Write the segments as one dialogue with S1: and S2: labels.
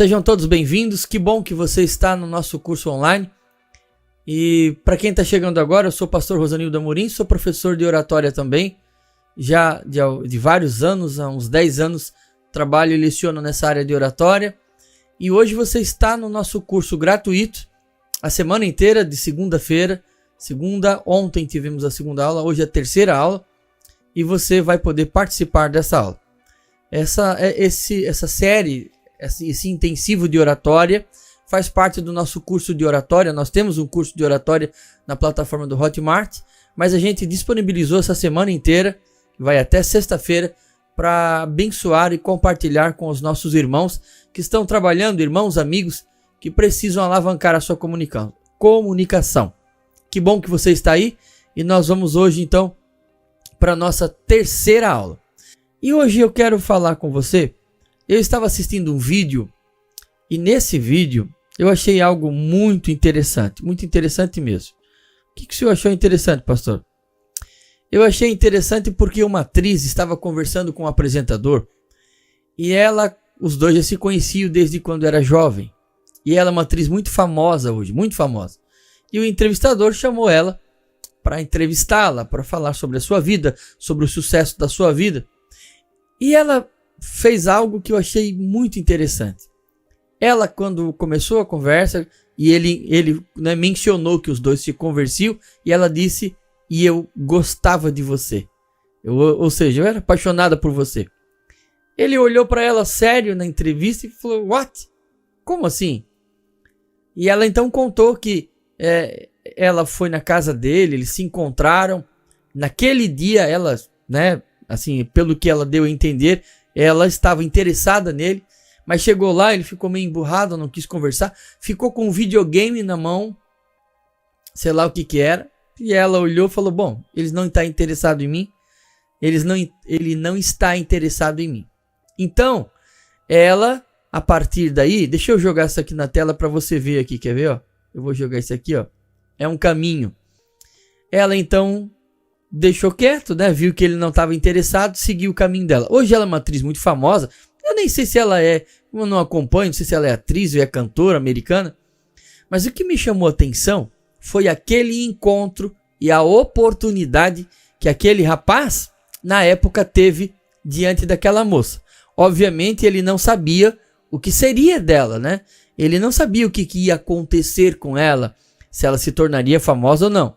S1: Sejam todos bem-vindos, que bom que você está no nosso curso online. E para quem está chegando agora, eu sou o pastor Rosanildo Amorim, sou professor de oratória também, já de vários anos, há uns 10 anos, trabalho e leciono nessa área de oratória. E hoje você está no nosso curso gratuito, a semana inteira, de segunda-feira, ontem tivemos a segunda aula, hoje a terceira aula, e você vai poder participar dessa aula. Essa série, esse intensivo de oratória faz parte do nosso curso de oratória. Nós temos um curso de oratória na plataforma do Hotmart, mas a gente disponibilizou essa semana inteira, que vai até sexta-feira, para abençoar e compartilhar com os nossos irmãos que estão trabalhando, irmãos, amigos, que precisam alavancar a sua comunicação. Que bom que você está aí, e nós vamos hoje então para a nossa terceira aula. E hoje eu quero falar com você. Eu estava assistindo um vídeo, e nesse vídeo eu achei algo muito interessante mesmo. O que o senhor achou interessante, pastor? Eu achei interessante porque uma atriz estava conversando com um apresentador, e os dois já se conheciam desde quando era jovem, e ela é uma atriz muito famosa hoje, muito famosa, e o entrevistador chamou ela para entrevistá-la, para falar sobre a sua vida, sobre o sucesso da sua vida, e ela fez algo que eu achei muito interessante. Ela, quando começou a conversa, e ele mencionou que os dois se conversiam, e ela disse: "E eu gostava de você." Ou seja, eu era apaixonada por você. Ele olhou para ela sério na entrevista e falou: "What? Como assim?" E ela então contou que ela foi na casa dele, eles se encontraram. Naquele dia, ela, assim, pelo que ela deu a entender, ela estava interessada nele, mas chegou lá, ele ficou meio emburrado, não quis conversar, ficou com um videogame na mão, sei lá o que era, e ela olhou e falou: "Bom, ele não está interessado em mim, ele não está interessado em mim." Então, ela, a partir daí, deixa eu jogar isso aqui na tela para você ver aqui, quer ver? Ó? Eu vou jogar isso aqui, ó. É um caminho. Ela então deixou quieto, viu que ele não estava interessado, seguiu o caminho dela. Hoje ela é uma atriz muito famosa. Eu nem sei se ela eu não acompanho, não sei se ela é atriz ou é cantora americana. Mas o que me chamou a atenção foi aquele encontro e a oportunidade que aquele rapaz, na época, teve diante daquela moça. Obviamente, ele não sabia o que seria dela, Ele não sabia o que ia acontecer com ela, se ela se tornaria famosa ou não.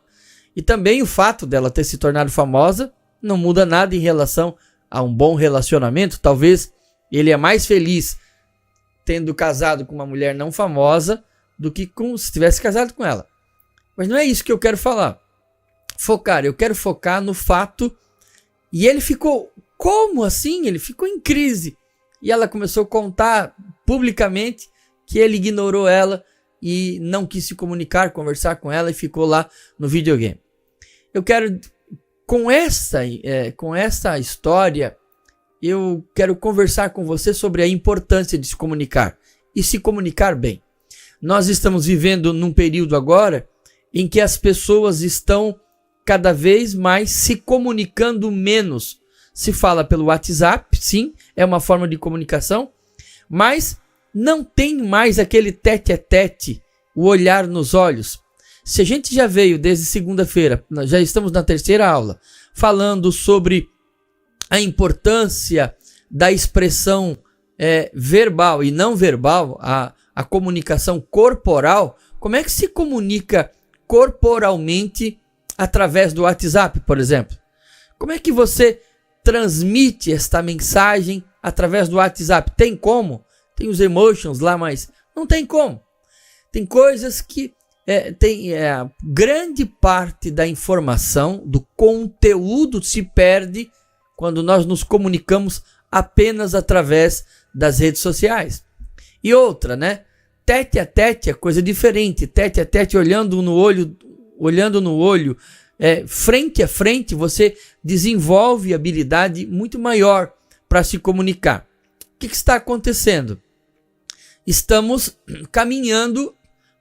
S1: E também o fato dela ter se tornado famosa não muda nada em relação a um bom relacionamento. Talvez ele é mais feliz tendo casado com uma mulher não famosa do que se tivesse casado com ela. Mas não é isso que eu quero falar. Eu quero focar no fato. E ele ficou, como assim? Ele ficou em crise. E ela começou a contar publicamente que ele ignorou ela e não quis se comunicar, conversar com ela, e ficou lá no videogame. Eu quero, com essa história, eu quero conversar com você sobre a importância de se comunicar e se comunicar bem. Nós estamos vivendo num período agora em que as pessoas estão cada vez mais se comunicando menos. Se fala pelo WhatsApp, sim, é uma forma de comunicação, mas não tem mais aquele tete-a-tete, o olhar nos olhos. Se a gente já veio desde segunda-feira, já estamos na terceira aula, falando sobre a importância da expressão verbal e não verbal, a comunicação corporal. Como é que se comunica corporalmente através do WhatsApp, por exemplo? Como é que você transmite esta mensagem através do WhatsApp? Tem como? Tem os emotions lá, mas não tem como. Tem coisas que grande parte da informação, do conteúdo se perde quando nós nos comunicamos apenas através das redes sociais. E outra, tete a tete é coisa diferente. Tete a tete, olhando no olho, frente a frente, você desenvolve habilidade muito maior para se comunicar. O que está acontecendo? Estamos caminhando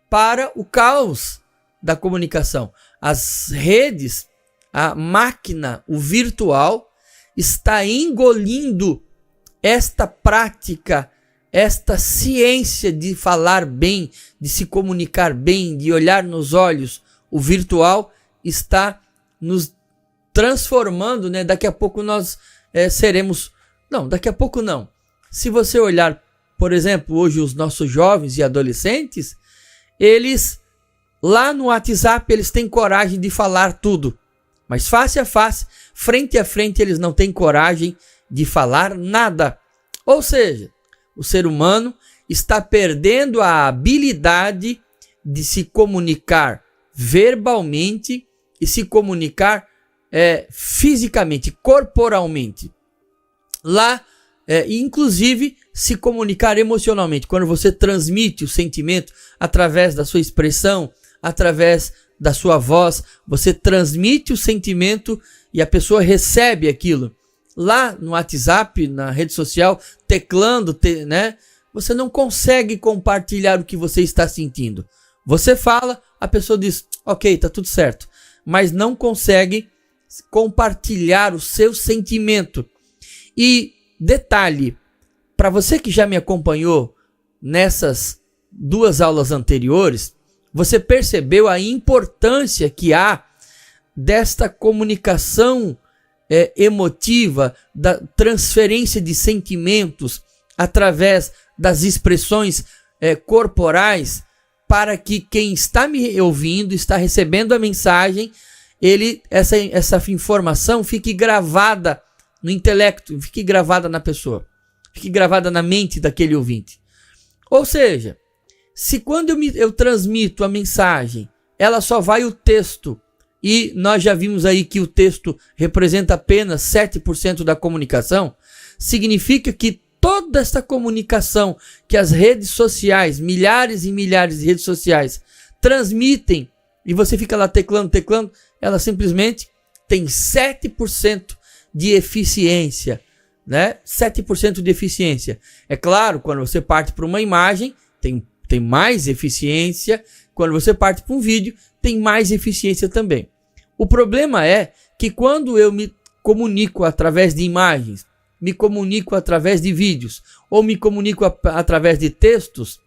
S1: para o caos da comunicação. As redes, a máquina, o virtual, está engolindo esta prática esta ciência de falar bem, de se comunicar bem, de olhar nos olhos, o virtual está nos transformando, né? Daqui a pouco nós seremos... Não, daqui a pouco não. Se você olhar, por exemplo, hoje os nossos jovens e adolescentes, eles, lá no WhatsApp, eles têm coragem de falar tudo. Mas face a face, frente a frente, eles não têm coragem de falar nada. Ou seja, o ser humano está perdendo a habilidade de se comunicar verbalmente e se comunicar fisicamente, corporalmente. Lá, inclusive, se comunicar emocionalmente. Quando você transmite o sentimento através da sua expressão, através da sua voz, você transmite o sentimento e a pessoa recebe aquilo. Lá no WhatsApp, na rede social, teclando, né? Você não consegue compartilhar o que você está sentindo. Você fala, a pessoa diz, ok, tá tudo certo. Mas não consegue compartilhar o seu sentimento. E detalhe, para você que já me acompanhou nessas 2 aulas anteriores, você percebeu a importância que há desta comunicação emotiva, da transferência de sentimentos através das expressões corporais, para que quem está me ouvindo, está recebendo a mensagem, essa informação fique gravada no intelecto, fique gravada na pessoa, fique gravada na mente daquele ouvinte. Ou seja, se quando eu transmito a mensagem, ela só vai o texto, e nós já vimos aí que o texto representa apenas 7% da comunicação, significa que toda essa comunicação que as redes sociais, milhares e milhares de redes sociais, transmitem, e você fica lá teclando, ela simplesmente tem 7% de eficiência, né? 7% de eficiência. É claro, quando você parte para uma imagem, tem mais eficiência. Quando você parte para um vídeo, tem mais eficiência também. O problema é que quando eu me comunico através de imagens, me comunico através de vídeos, ou me comunico através de textos,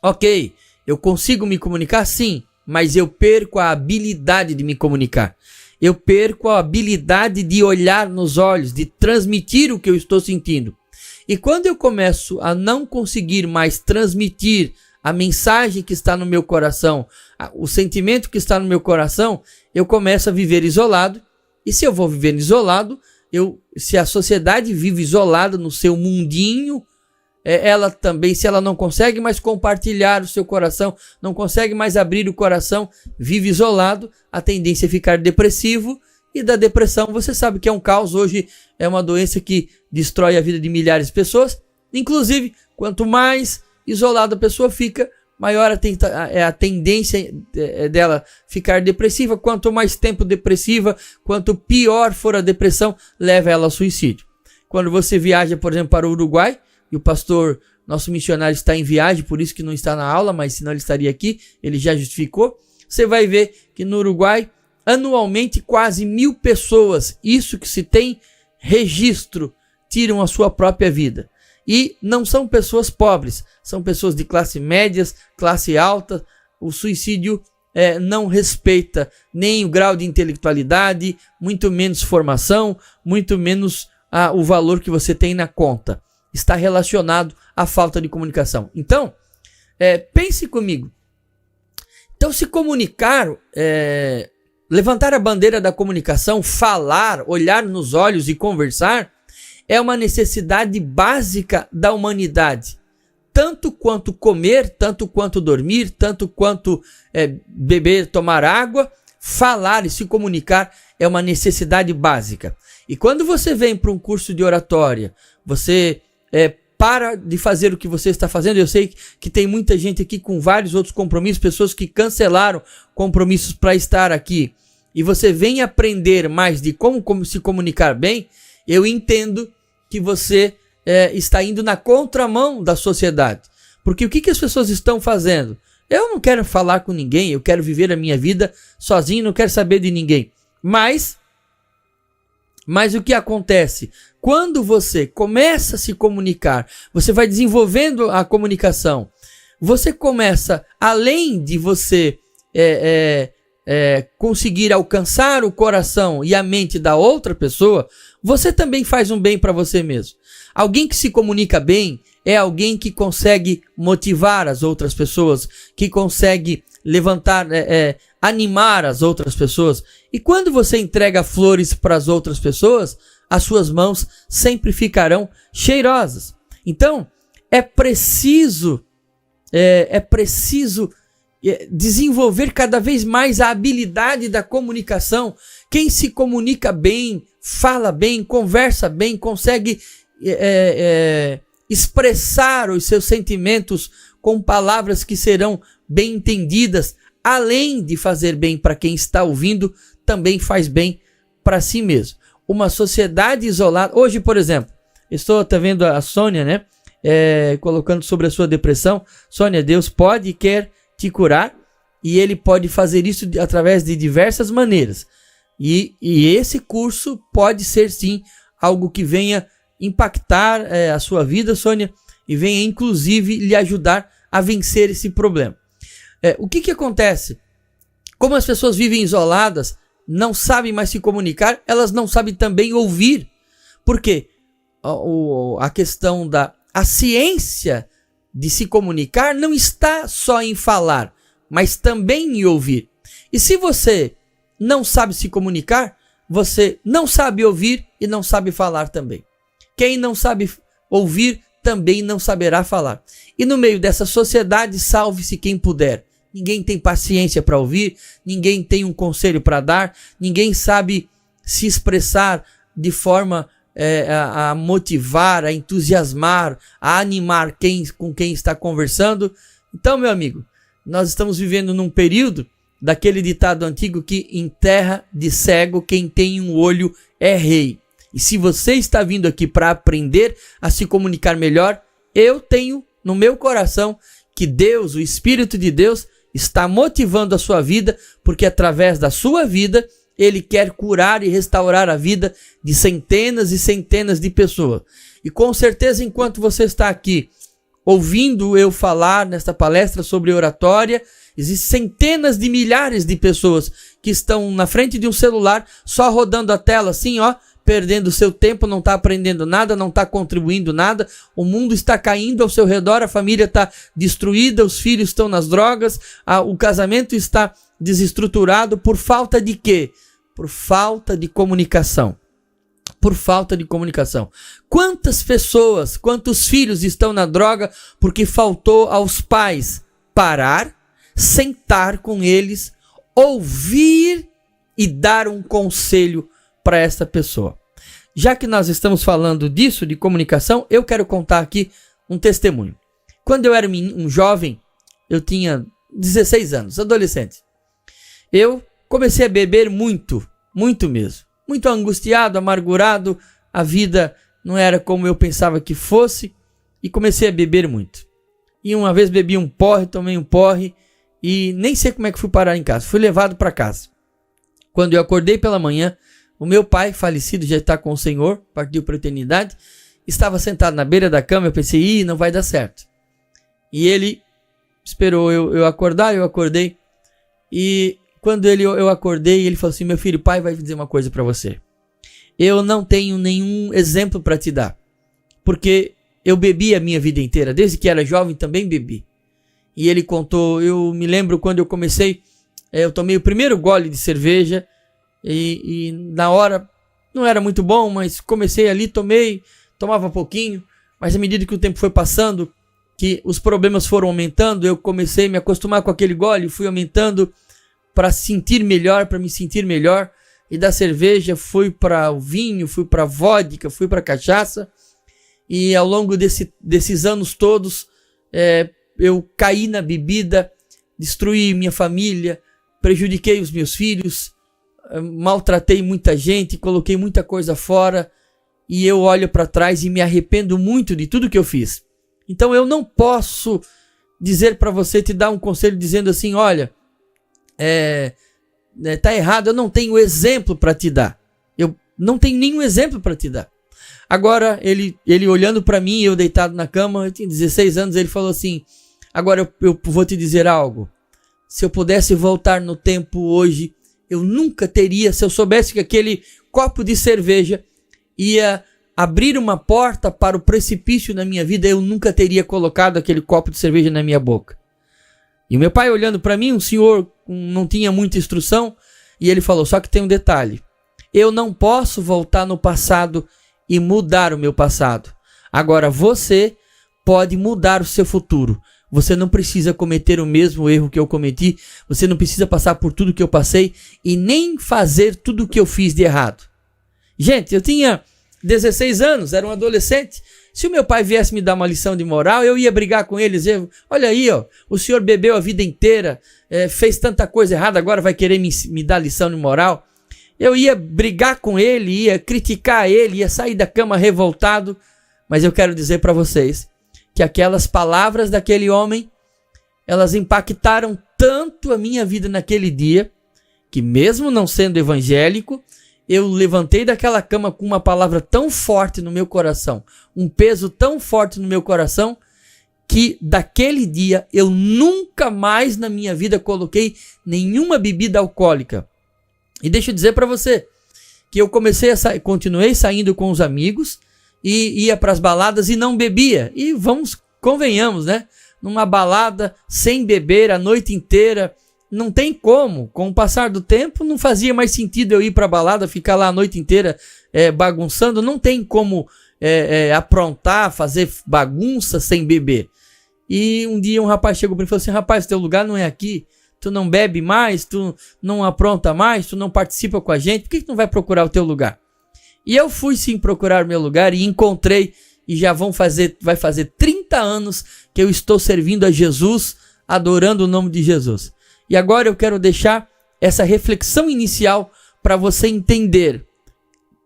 S1: ok, eu consigo me comunicar sim, mas eu perco a habilidade de me comunicar. Eu perco a habilidade de olhar nos olhos, de transmitir o que eu estou sentindo. E quando eu começo a não conseguir mais transmitir a mensagem que está no meu coração, o sentimento que está no meu coração, eu começo a viver isolado. E se eu vou viver isolado, se a sociedade vive isolada no seu mundinho, ela também, se ela não consegue mais compartilhar o seu coração, não consegue mais abrir o coração, vive isolado, a tendência é ficar depressivo, e da depressão você sabe que é um caos. Hoje é uma doença que destrói a vida de milhares de pessoas. Inclusive, quanto mais isolada a pessoa fica, maior a tendência dela ficar depressiva. Quanto mais tempo depressiva, quanto pior for a depressão, leva ela ao suicídio. Quando você viaja, por exemplo, para o Uruguai, e o pastor, nosso missionário, está em viagem, por isso que não está na aula, mas senão ele estaria aqui, ele já justificou. Você vai ver que no Uruguai, anualmente, quase 1.000 pessoas, isso que se tem registro, tiram a sua própria vida. E não são pessoas pobres, são pessoas de classe médias, classe alta. O suicídio não respeita nem o grau de intelectualidade, muito menos formação, muito menos o valor que você tem na conta. Está relacionado à falta de comunicação. Então, pense comigo. Então, se comunicar, levantar a bandeira da comunicação, falar, olhar nos olhos e conversar, é uma necessidade básica da humanidade. Tanto quanto comer, tanto quanto dormir, tanto quanto beber, tomar água, falar e se comunicar é uma necessidade básica. E quando você vem para um curso de oratória, você para de fazer o que você está fazendo. Eu sei que tem muita gente aqui com vários outros compromissos, pessoas que cancelaram compromissos para estar aqui, e você vem aprender mais de como se comunicar bem. Eu entendo que você está indo na contramão da sociedade, porque o que as pessoas estão fazendo? Eu não quero falar com ninguém, eu quero viver a minha vida sozinho, não quero saber de ninguém, mas Mas o que acontece? Quando você começa a se comunicar, você vai desenvolvendo a comunicação, você começa, além de você conseguir alcançar o coração e a mente da outra pessoa, você também faz um bem para você mesmo. Alguém que se comunica bem é alguém que consegue motivar as outras pessoas, que consegue levantar, animar as outras pessoas. E quando você entrega flores para as outras pessoas, as suas mãos sempre ficarão cheirosas. Então, é preciso desenvolver cada vez mais a habilidade da comunicação. Quem se comunica bem, fala bem, conversa bem, consegue expressar os seus sentimentos com palavras que serão bem entendidas, além de fazer bem para quem está ouvindo, também faz bem para si mesmo. Uma sociedade isolada... Hoje, por exemplo, estou até vendo a Sônia, né? Colocando sobre a sua depressão. Sônia, Deus pode e quer te curar, e Ele pode fazer isso através de diversas maneiras. E esse curso pode ser, sim, algo que venha impactar a sua vida, Sônia, e venha, inclusive, lhe ajudar a vencer esse problema. O que acontece? Como as pessoas vivem isoladas, não sabem mais se comunicar, elas não sabem também ouvir. Por quê? A questão a ciência de se comunicar não está só em falar, mas também em ouvir. E se você não sabe se comunicar, você não sabe ouvir e não sabe falar também. Quem não sabe ouvir também não saberá falar. E no meio dessa sociedade, salve-se quem puder. Ninguém tem paciência para ouvir, ninguém tem um conselho para dar, ninguém sabe se expressar de forma a motivar, a entusiasmar, a animar com quem está conversando. Então, meu amigo, nós estamos vivendo num período daquele ditado antigo que em terra de cego quem tem um olho é rei. E se você está vindo aqui para aprender a se comunicar melhor, eu tenho no meu coração que Deus, o Espírito de Deus, está motivando a sua vida, porque através da sua vida, Ele quer curar e restaurar a vida de centenas e centenas de pessoas. E com certeza, enquanto você está aqui ouvindo eu falar nesta palestra sobre oratória, existem centenas de milhares de pessoas que estão na frente de um celular, só rodando a tela assim, perdendo seu tempo, não está aprendendo nada, não está contribuindo nada, o mundo está caindo ao seu redor, a família está destruída, os filhos estão nas drogas, o casamento está desestruturado por falta de quê? Por falta de comunicação. Por falta de comunicação. Quantas pessoas, quantos filhos estão na droga porque faltou aos pais parar, sentar com eles, ouvir e dar um conselho para essa pessoa. Já que nós estamos falando disso, de comunicação, eu quero contar aqui um testemunho. Quando eu era um jovem, eu tinha 16 anos, adolescente. Eu comecei a beber muito mesmo. Muito angustiado, amargurado, a vida não era como eu pensava que fosse e comecei a beber muito. E uma vez bebi um porre, tomei um porre e nem sei como é que fui parar em casa. Fui levado para casa. Quando eu acordei pela manhã, o meu pai, falecido, já está com o Senhor, partiu para a eternidade, estava sentado na beira da cama. Eu pensei, não vai dar certo. E ele esperou eu acordar, eu acordei. E quando eu acordei, ele falou assim, meu filho, o pai vai dizer uma coisa para você. Eu não tenho nenhum exemplo para te dar, porque eu bebi a minha vida inteira, desde que era jovem também bebi. E ele contou, eu me lembro quando eu comecei, eu tomei o primeiro gole de cerveja, e na hora não era muito bom, mas comecei ali, tomava pouquinho, mas à medida que o tempo foi passando, que os problemas foram aumentando, eu comecei a me acostumar com aquele gole, fui aumentando para me sentir melhor, e da cerveja fui para o vinho, fui para a vodka, fui para a cachaça, e ao longo desses anos todos, eu caí na bebida, destruí minha família, prejudiquei os meus filhos, maltratei muita gente, coloquei muita coisa fora, e eu olho para trás e me arrependo muito de tudo que eu fiz. Então eu não posso dizer para você, te dar um conselho dizendo assim, olha, tá errado, eu não tenho exemplo para te dar. não tem nenhum exemplo para te dar. Agora, ele olhando para mim, eu deitado na cama, eu tinha 16 anos, ele falou assim, agora eu vou te dizer algo. Se eu pudesse voltar no tempo hoje, eu nunca teria, se eu soubesse que aquele copo de cerveja ia abrir uma porta para o precipício na minha vida, eu nunca teria colocado aquele copo de cerveja na minha boca. E o meu pai olhando para mim, um senhor não tinha muita instrução, e ele falou, só que tem um detalhe, eu não posso voltar no passado e mudar o meu passado. Agora você pode mudar o seu futuro. Você não precisa cometer o mesmo erro que eu cometi, você não precisa passar por tudo que eu passei e nem fazer tudo que eu fiz de errado. Gente, eu tinha 16 anos, era um adolescente. Se o meu pai viesse me dar uma lição de moral, eu ia brigar com ele, dizer, olha aí, ó, o senhor bebeu a vida inteira, fez tanta coisa errada, agora vai querer me dar lição de moral. Eu ia brigar com ele, ia criticar ele, ia sair da cama revoltado. Mas eu quero dizer para vocês que aquelas palavras daquele homem, elas impactaram tanto a minha vida naquele dia, que mesmo não sendo evangélico, eu levantei daquela cama com uma palavra tão forte no meu coração, um peso tão forte no meu coração, que daquele dia eu nunca mais na minha vida coloquei nenhuma bebida alcoólica. E deixa eu dizer para você que eu continuei saindo com os amigos e ia para as baladas e não bebia. E convenhamos, né? Numa balada sem beber a noite inteira, não tem como. Com o passar do tempo, não fazia mais sentido eu ir para a balada, ficar lá a noite inteira bagunçando. Não tem como aprontar, fazer bagunça sem beber. E um dia um rapaz chegou para mim e falou assim, rapaz, teu lugar não é aqui. Tu não bebe mais, tu não apronta mais, tu não participa com a gente, por que tu não vai procurar o teu lugar? E eu fui sim procurar o meu lugar e encontrei, e já vai fazer 30 anos que eu estou servindo a Jesus, adorando o nome de Jesus. E agora eu quero deixar essa reflexão inicial para você entender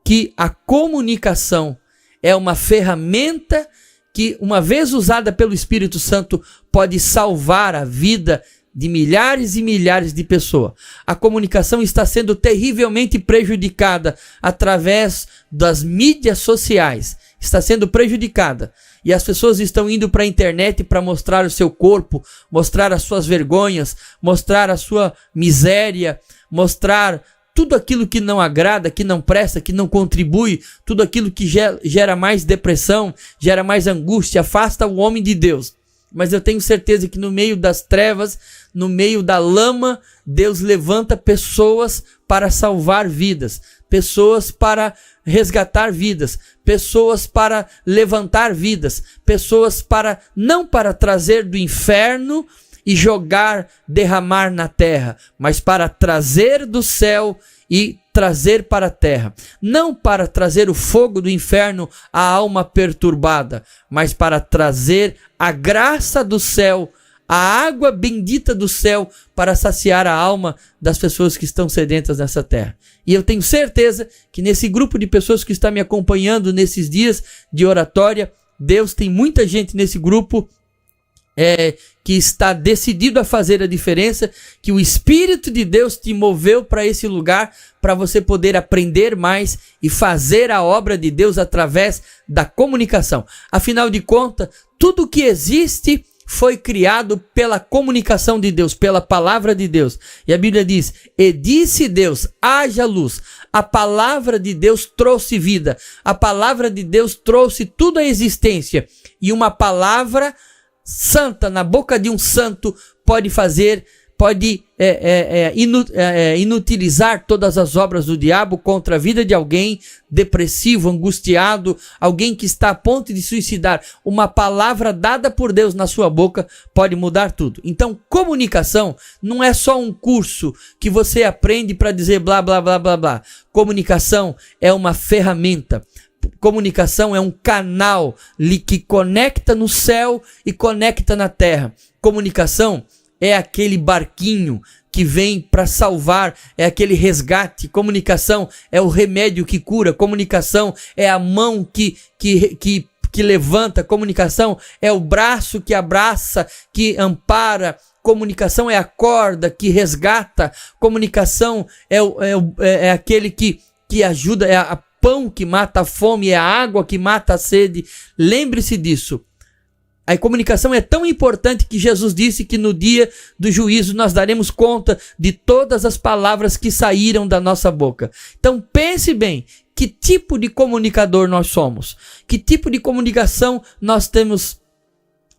S1: que a comunicação é uma ferramenta que, uma vez usada pelo Espírito Santo, pode salvar a vida de milhares e milhares de pessoas. A comunicação está sendo terrivelmente prejudicada através das mídias sociais. Está sendo prejudicada. E as pessoas estão indo para a internet para mostrar o seu corpo, mostrar as suas vergonhas, mostrar a sua miséria, mostrar tudo aquilo que não agrada, que não presta, que não contribui, tudo aquilo que gera mais depressão, gera mais angústia, afasta o homem de Deus. Mas eu tenho certeza que no meio das trevas, no meio da lama, Deus levanta pessoas para salvar vidas, pessoas para resgatar vidas, pessoas para levantar vidas, pessoas não para trazer do inferno e derramar na terra, mas para trazer do céu e trazer para a terra. Não para trazer o fogo do inferno à alma perturbada, mas para trazer a graça do céu, a água bendita do céu, para saciar a alma das pessoas que estão sedentas nessa terra. E eu tenho certeza que nesse grupo de pessoas que está me acompanhando nesses dias de oratória, Deus tem muita gente nesse grupo que está decidido a fazer a diferença, que o Espírito de Deus te moveu para esse lugar, para você poder aprender mais e fazer a obra de Deus através da comunicação. Afinal de contas, tudo que existe foi criado pela comunicação de Deus, pela palavra de Deus. E a Bíblia diz, e disse Deus, haja luz. A palavra de Deus trouxe vida. A palavra de Deus trouxe tudo à existência. E uma palavra santa na boca de um santo pode inutilizar todas as obras do diabo contra a vida de alguém depressivo, angustiado, alguém que está a ponto de suicidar. Uma palavra dada por Deus na sua boca pode mudar tudo. Então, comunicação não é só um curso que você aprende para dizer blá, blá, blá, blá, blá. Comunicação é uma ferramenta. Comunicação é um canal que conecta no céu e conecta na terra. Comunicação é aquele barquinho que vem para salvar, é aquele resgate. Comunicação é o remédio que cura. Comunicação é a mão que levanta. Comunicação é o braço que abraça, que ampara. Comunicação é a corda que resgata. Comunicação é aquele que que ajuda, é a pão que mata a fome, é a água que mata a sede. Lembre-se disso. A comunicação é tão importante que Jesus disse que no dia do juízo nós daremos conta de todas as palavras que saíram da nossa boca. Então pense bem, que tipo de comunicador nós somos? Que tipo de comunicação nós temos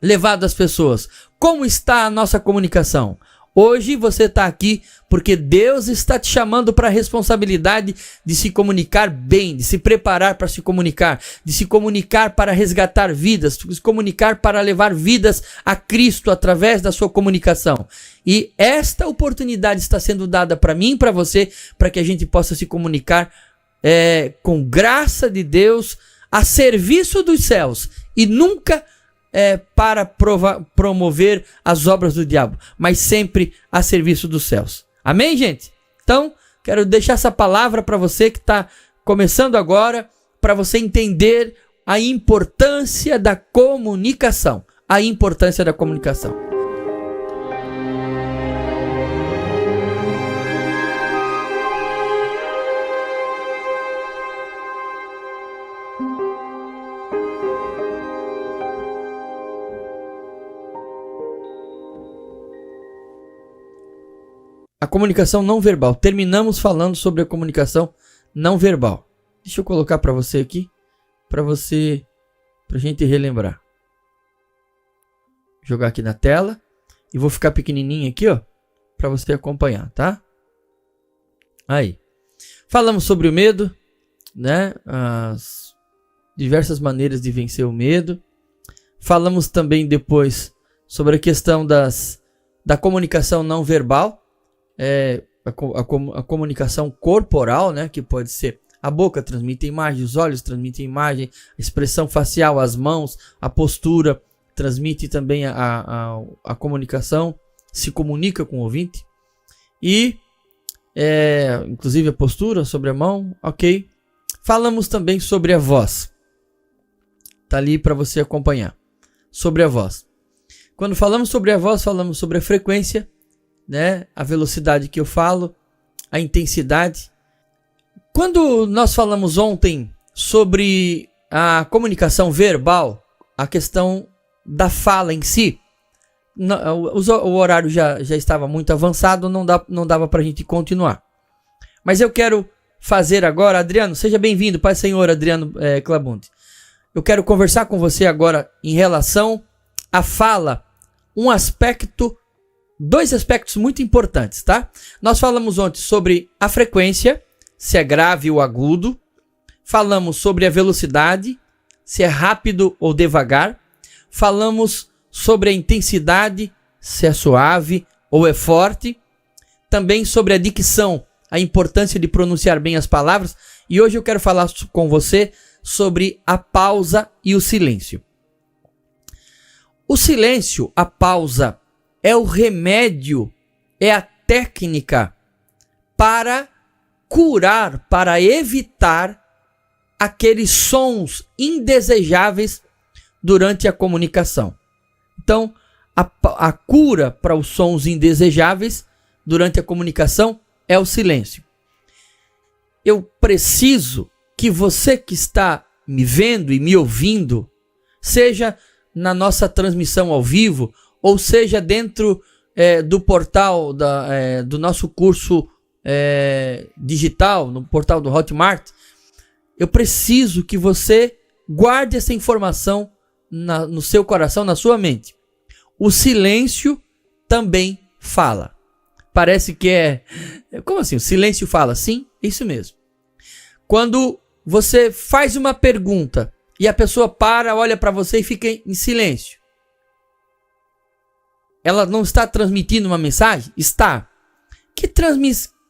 S1: levado às pessoas? Como está a nossa comunicação? Hoje você está aqui porque Deus está te chamando para a responsabilidade de se comunicar bem, de se preparar para se comunicar, de se comunicar para resgatar vidas, de se comunicar para levar vidas a Cristo através da sua comunicação. E esta oportunidade está sendo dada para mim e para você, para que a gente possa se comunicar com graça de Deus, a serviço dos céus e nunca para promover as obras do diabo, mas sempre a serviço dos céus. Amém, gente? Então, quero deixar essa palavra para você que está começando agora, para você entender a importância da comunicação. A importância da comunicação. A comunicação não verbal. Terminamos falando sobre a comunicação não verbal. Deixa eu colocar para você aqui, pra gente relembrar. Vou jogar aqui na tela e vou ficar pequenininho aqui, ó, para você acompanhar, tá? Aí. Falamos sobre o medo, né? As diversas maneiras de vencer o medo. Falamos também depois sobre a questão da comunicação não verbal. A comunicação corporal, né, que pode ser a boca transmite imagem, os olhos transmitem imagem, a expressão facial, as mãos, a postura transmite também a comunicação, se comunica com o ouvinte e inclusive a postura sobre a mão, ok? Falamos também sobre a voz, tá ali para você acompanhar, sobre a voz. Quando falamos sobre a voz, falamos sobre a frequência, né? A velocidade que eu falo, a intensidade. Quando nós falamos ontem sobre a comunicação verbal, a questão da fala em si, o horário já estava muito avançado, não dava para a gente continuar. Mas eu quero fazer agora, Adriano, seja bem-vindo, Pai Senhor Adriano Clabunde. Eu quero conversar com você agora em relação à fala, dois aspectos muito importantes, tá? Nós falamos ontem sobre a frequência, se é grave ou agudo. Falamos sobre a velocidade, se é rápido ou devagar. Falamos sobre a intensidade, se é suave ou é forte. Também sobre a dicção, a importância de pronunciar bem as palavras. E hoje eu quero falar com você sobre a pausa e o silêncio. O silêncio, a pausa, é o remédio, é a técnica para curar, para evitar aqueles sons indesejáveis durante a comunicação. Então, a cura para os sons indesejáveis durante a comunicação é o silêncio. Eu preciso que você que está me vendo e me ouvindo, seja na nossa transmissão ao vivo, ou seja dentro do portal do nosso curso digital, no portal do Hotmart, eu preciso que você guarde essa informação no seu coração, na sua mente. O silêncio também fala. Parece que como assim? O silêncio fala? Sim, é isso mesmo. Quando você faz uma pergunta e a pessoa olha para você e fica em silêncio, ela não está transmitindo uma mensagem? Está.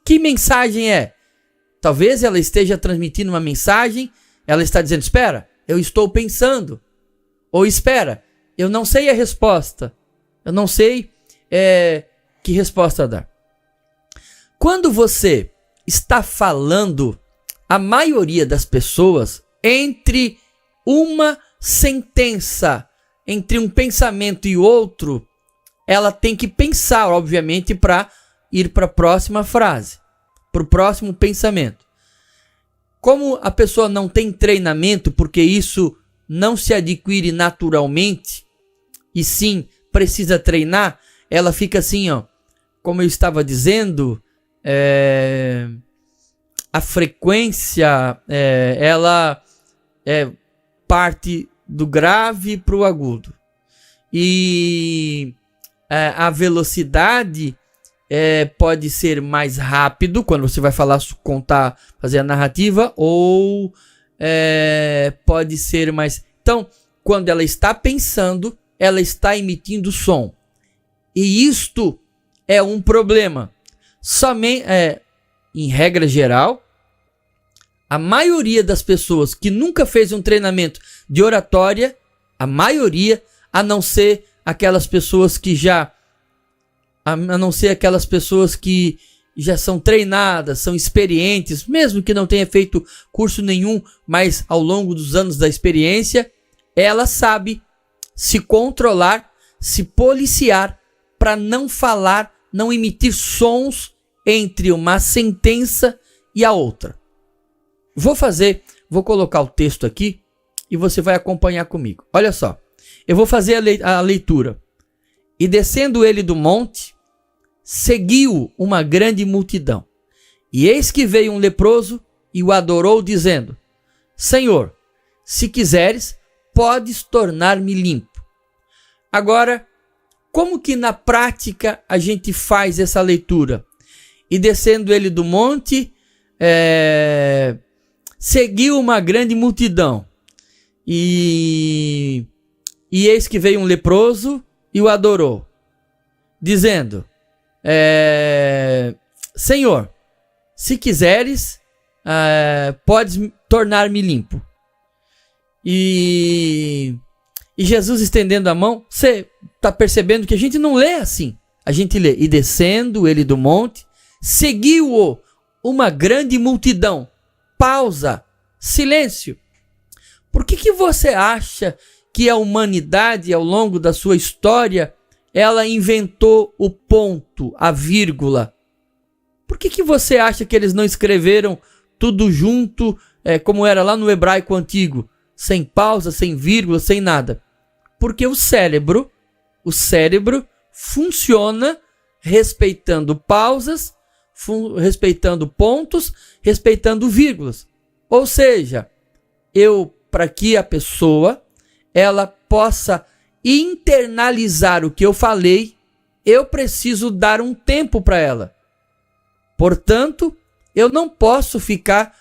S1: Que mensagem é? Talvez ela esteja transmitindo uma mensagem, ela está dizendo, espera, eu estou pensando. Ou espera, eu não sei a resposta. Eu não sei que resposta dar. Quando você está falando, a maioria das pessoas, entre uma sentença, entre um pensamento e outro, ela tem que pensar, obviamente, para ir para a próxima frase, para o próximo pensamento. Como a pessoa não tem treinamento, porque isso não se adquire naturalmente, e sim precisa treinar, ela fica assim, ó, como eu estava dizendo, a frequência, ela parte do grave para o agudo. E a velocidade pode ser mais rápido quando você vai falar, contar, fazer a narrativa, ou pode ser mais... Então, quando ela está pensando, ela está emitindo som. E isto é um problema. Somente, em regra geral, a maioria das pessoas que nunca fez um treinamento de oratória, a maioria, a não ser aquelas pessoas que já são treinadas, são experientes, mesmo que não tenha feito curso nenhum, mas ao longo dos anos da experiência, ela sabe se controlar, se policiar para não falar, não emitir sons entre uma sentença e a outra. Vou colocar o texto aqui e você vai acompanhar comigo. Olha só, eu vou fazer a leitura. E descendo ele do monte, seguiu uma grande multidão. E eis que veio um leproso e o adorou, dizendo: Senhor, se quiseres, podes tornar-me limpo. Agora, como que na prática a gente faz essa leitura? E descendo ele do monte, seguiu uma grande multidão. E eis que veio um leproso e o adorou, dizendo: Senhor, se quiseres, podes tornar-me limpo. E Jesus estendendo a mão, você está percebendo que a gente não lê assim. A gente lê: e descendo ele do monte, seguiu-o uma grande multidão. Pausa, silêncio. Por que você acha que a humanidade, ao longo da sua história, ela inventou o ponto, a vírgula? Por que você acha que eles não escreveram tudo junto, como era lá no hebraico antigo? Sem pausa, sem vírgula, sem nada. Porque o cérebro funciona respeitando pausas, respeitando pontos, respeitando vírgulas. Ou seja, para que a pessoa ela possa internalizar o que eu falei, eu preciso dar um tempo para ela. Portanto, eu não posso ficar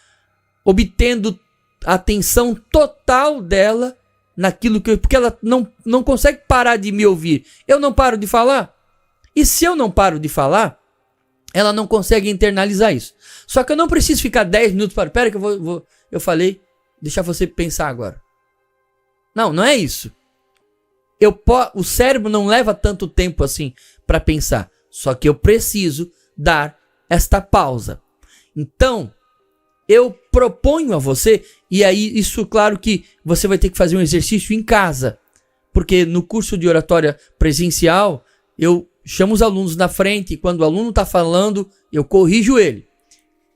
S1: obtendo a atenção total dela naquilo porque ela não consegue parar de me ouvir. Eu não paro de falar. E se eu não paro de falar, ela não consegue internalizar isso. Só que eu não preciso ficar 10 minutos para... Pera que eu falei, deixar você pensar agora. Não é isso. O cérebro não leva tanto tempo assim para pensar. Só que eu preciso dar esta pausa. Então, eu proponho a você, e aí isso claro que você vai ter que fazer um exercício em casa. Porque no curso de oratória presencial, eu chamo os alunos na frente e quando o aluno está falando, eu corrijo ele.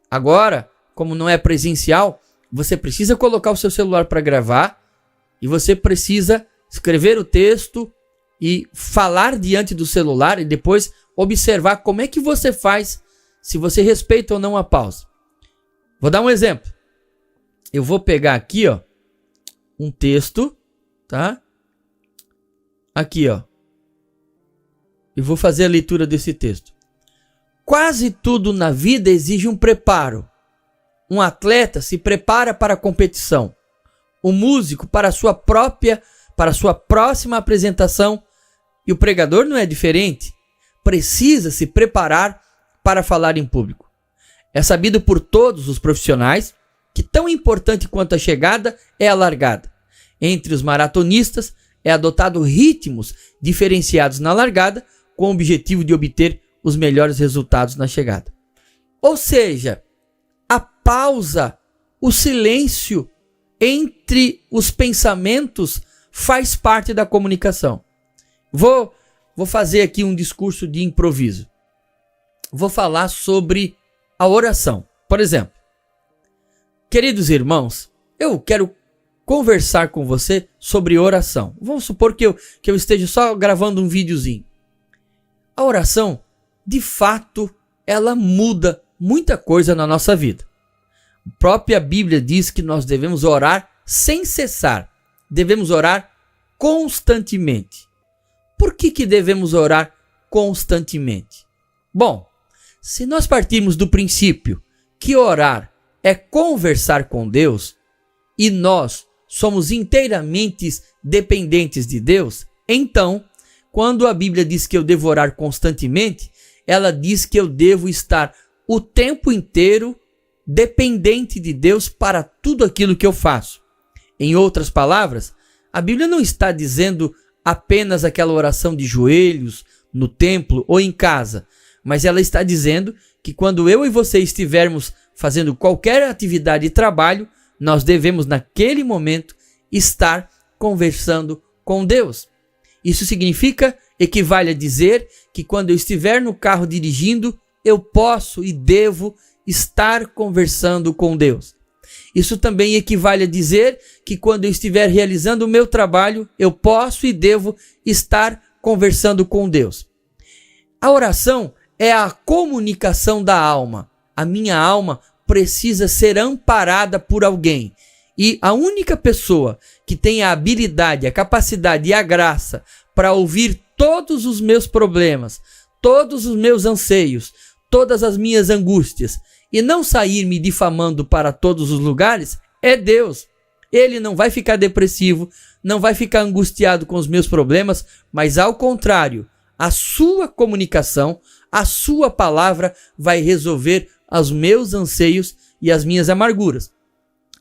S1: Agora, como não é presencial, você precisa colocar o seu celular para gravar e você precisa escrever o texto e falar diante do celular e depois observar como é que você faz, se você respeita ou não a pausa. Vou dar um exemplo. Eu vou pegar aqui, ó, um texto, tá? Aqui, ó. E vou fazer a leitura desse texto. Quase tudo na vida exige um preparo. Um atleta se prepara para a competição. O músico para a sua próxima apresentação. E o pregador não é diferente. Precisa se preparar para falar em público. É sabido por todos os profissionais que tão importante quanto a chegada é a largada. Entre os maratonistas é adotado ritmos diferenciados na largada com o objetivo de obter os melhores resultados na chegada. Ou seja, a pausa, o silêncio entre os pensamentos faz parte da comunicação. Vou fazer aqui um discurso de improviso. Vou falar sobre a oração. Por exemplo, Queridos irmãos, eu quero conversar com você sobre oração. Vamos supor que eu esteja só gravando um videozinho. A oração, de fato, ela muda muita coisa na nossa vida. A própria Bíblia diz que nós devemos orar sem cessar. Devemos orar constantemente. Por que devemos orar constantemente? Bom, se nós partirmos do princípio que orar é conversar com Deus e nós somos inteiramente dependentes de Deus, então, quando a Bíblia diz que eu devo orar constantemente, ela diz que eu devo estar o tempo inteiro dependente de Deus para tudo aquilo que eu faço. Em outras palavras, a Bíblia não está dizendo apenas aquela oração de joelhos, no templo ou em casa, mas ela está dizendo que quando eu e você estivermos fazendo qualquer atividade e trabalho, nós devemos naquele momento estar conversando com Deus. Isso equivale a dizer que quando eu estiver no carro dirigindo, eu posso e devo estar conversando com Deus. Isso também equivale a dizer que quando eu estiver realizando o meu trabalho, eu posso e devo estar conversando com Deus. A oração é a comunicação da alma. A minha alma precisa ser amparada por alguém. E a única pessoa que tem a habilidade, a capacidade e a graça para ouvir todos os meus problemas, todos os meus anseios, todas as minhas angústias e não sair me difamando para todos os lugares, é Deus. Ele não vai ficar depressivo, não vai ficar angustiado com os meus problemas, mas ao contrário, a sua comunicação, a sua palavra vai resolver os meus anseios e as minhas amarguras.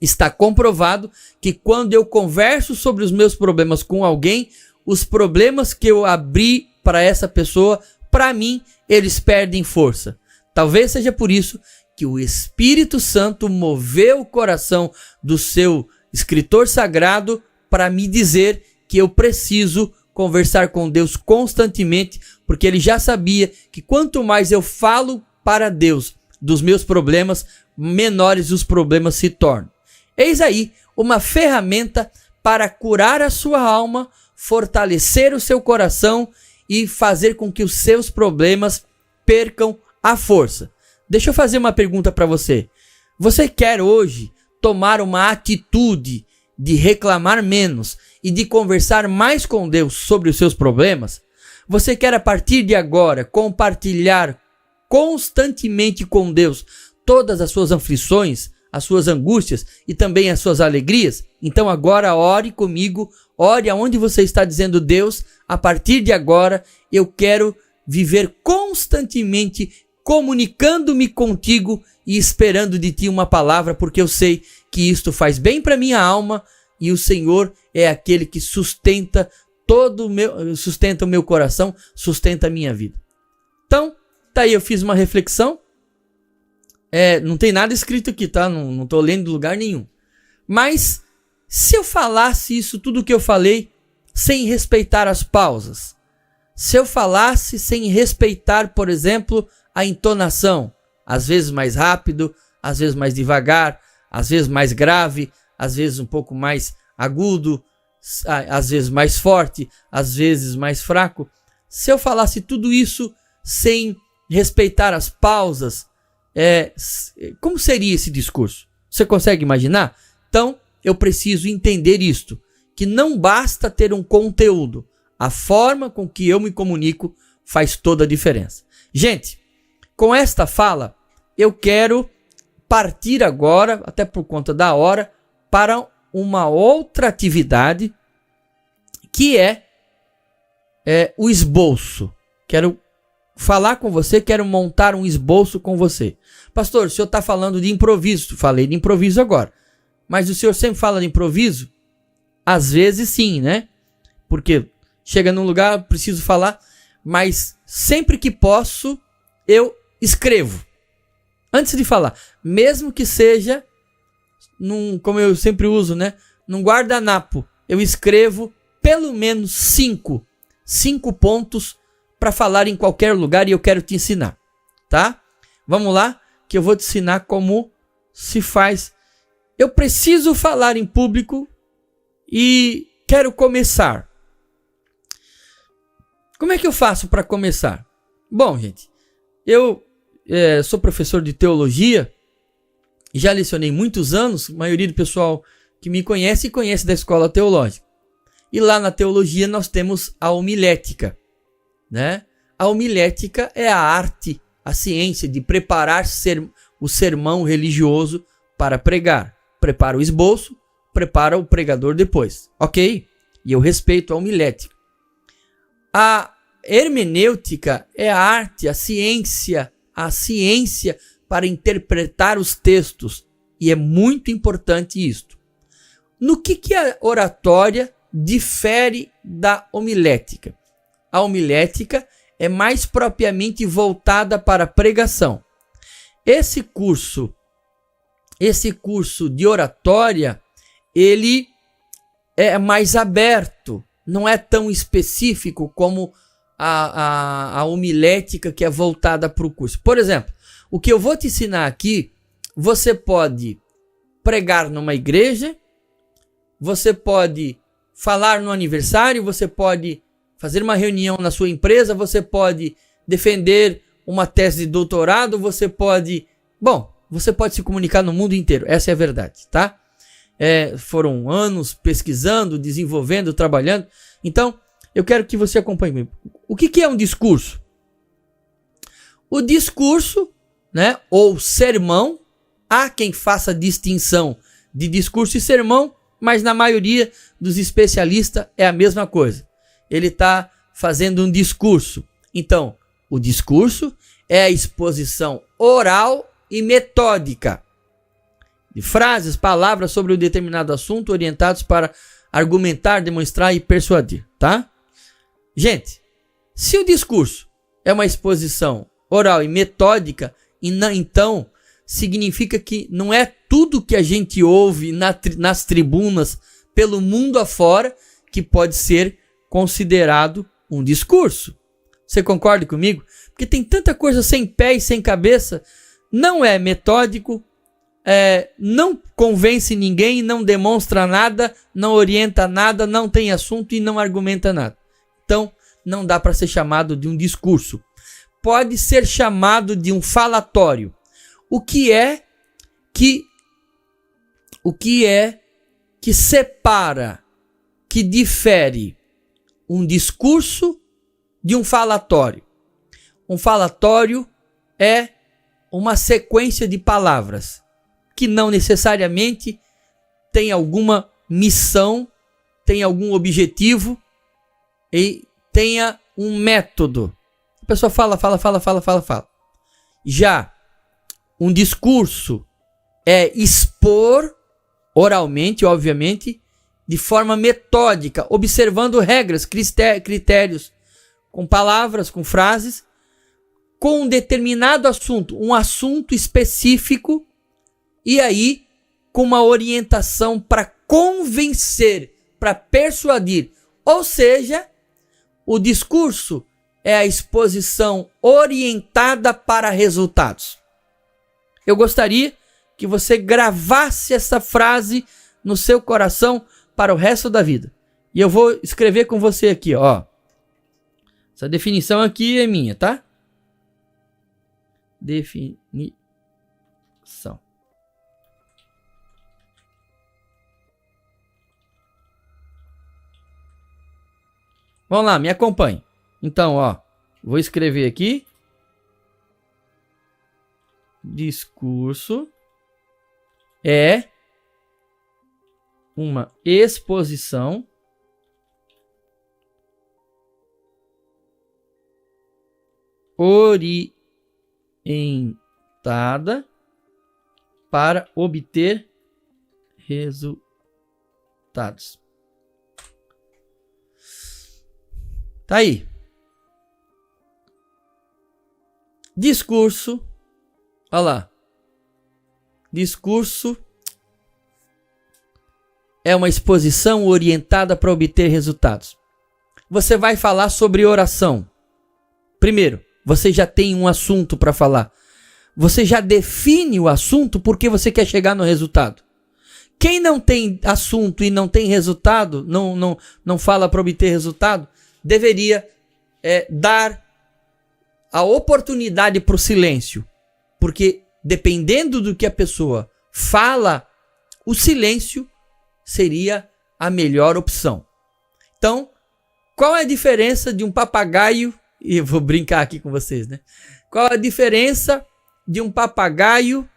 S1: Está comprovado que quando eu converso sobre os meus problemas com alguém, os problemas que eu abri para essa pessoa, para mim, eles perdem força. Talvez seja por isso que o Espírito Santo moveu o coração do seu escritor sagrado para me dizer que eu preciso conversar com Deus constantemente, porque ele já sabia que quanto mais eu falo para Deus dos meus problemas, menores os problemas se tornam. Eis aí uma ferramenta para curar a sua alma, fortalecer o seu coração e fazer com que os seus problemas percam a força. Deixa eu fazer uma pergunta para você. Você quer hoje tomar uma atitude de reclamar menos e de conversar mais com Deus sobre os seus problemas? Você quer a partir de agora compartilhar constantemente com Deus todas as suas aflições, as suas angústias e também as suas alegrias? Então agora ore comigo, ore aonde você está dizendo: Deus, a partir de agora eu quero viver constantemente comunicando-me contigo e esperando de ti uma palavra, porque eu sei que isto faz bem para minha alma e o Senhor é aquele que sustenta o meu coração, sustenta a minha vida. Então, tá aí, eu fiz uma reflexão. Não tem nada escrito aqui, tá? Não tô lendo de lugar nenhum. Mas, se eu falasse isso, tudo que eu falei, sem respeitar as pausas, se eu falasse sem respeitar, por exemplo, a entonação, às vezes mais rápido, às vezes mais devagar, às vezes mais grave, às vezes um pouco mais agudo, às vezes mais forte, às vezes mais fraco. Se eu falasse tudo isso sem respeitar as pausas, como seria esse discurso? Você consegue imaginar? Então, eu preciso entender isto, que não basta ter um conteúdo. A forma com que eu me comunico faz toda a diferença. Gente, com esta fala, eu quero partir agora, até por conta da hora, para uma outra atividade, que é o esboço. Quero falar com você, quero montar um esboço com você. Pastor, o senhor está falando de improviso. Falei de improviso agora. Mas o senhor sempre fala de improviso? Às vezes sim, né? Porque chega num lugar, preciso falar, mas sempre que posso, eu escrevo. Antes de falar, mesmo que seja, como eu sempre uso, né? Num guardanapo, eu escrevo pelo menos 5 pontos para falar em qualquer lugar e eu quero te ensinar, tá? Vamos lá, que eu vou te ensinar como se faz eu preciso falar em público e quero começar. Como é que eu faço para começar? Bom, gente, eu sou professor de teologia, já lecionei muitos anos, a maioria do pessoal que me conhece da escola teológica. E lá na teologia nós temos a homilética, né? A homilética é a arte, a ciência de preparar o sermão religioso para pregar. Prepara o esboço, prepara o pregador depois, ok? E eu respeito a homilética. A hermenêutica é a arte, a ciência para interpretar os textos. E é muito importante isto. No que a oratória difere da homilética? A homilética é mais propriamente voltada para a pregação. Esse curso de oratória, ele é mais aberto, não é tão específico como a homilética, que é voltada para o curso. Por exemplo, o que eu vou te ensinar aqui, você pode pregar numa igreja, você pode falar no aniversário, você pode fazer uma reunião na sua empresa, você pode defender uma tese de doutorado, você pode se comunicar no mundo inteiro. Essa é a verdade, tá? Foram anos pesquisando, desenvolvendo, trabalhando. Então, eu quero que você acompanhe. O que é um discurso? O discurso, né, ou sermão, há quem faça distinção de discurso e sermão, mas na maioria dos especialistas é a mesma coisa. Ele está fazendo um discurso. Então, o discurso é a exposição oral e metódica de frases, palavras sobre um determinado assunto orientados para argumentar, demonstrar e persuadir, tá? Gente, se o discurso é uma exposição oral e metódica, então significa que não é tudo que a gente ouve nas tribunas pelo mundo afora que pode ser considerado um discurso. Você concorda comigo? Porque tem tanta coisa sem pé e sem cabeça, não é metódico, não convence ninguém, não demonstra nada, não orienta nada, não tem assunto e não argumenta nada. Então, não dá para ser chamado de um discurso. Pode ser chamado de um falatório. O que é que separa, que difere um discurso de um falatório? Um falatório é uma sequência de palavras que não necessariamente tem alguma missão, tem algum objetivo e tenha um método. A pessoa fala. Já um discurso é expor oralmente, obviamente, de forma metódica, observando regras, critérios, com palavras, com frases, com um determinado assunto, um assunto específico, e aí com uma orientação para convencer, para persuadir. Ou seja, o discurso é a exposição orientada para resultados. Eu gostaria que você gravasse essa frase no seu coração para o resto da vida. E eu vou escrever com você aqui, ó. Essa definição aqui é minha, tá? Definição. Vamos lá, me acompanhe. Então, ó, vou escrever aqui. Discurso é uma exposição orientada para obter resultados. Tá aí. Discurso. Olha lá. Discurso é uma exposição orientada para obter resultados. Você vai falar sobre oração. Primeiro, você já tem um assunto para falar. Você já define o assunto porque você quer chegar no resultado. Quem não tem assunto e não tem resultado, não fala para obter resultado, deveria dar a oportunidade para o silêncio. Porque dependendo do que a pessoa fala, o silêncio seria a melhor opção. Então, qual é a diferença de um papagaio, e eu vou brincar aqui com vocês, né? Qual a diferença de um papagaio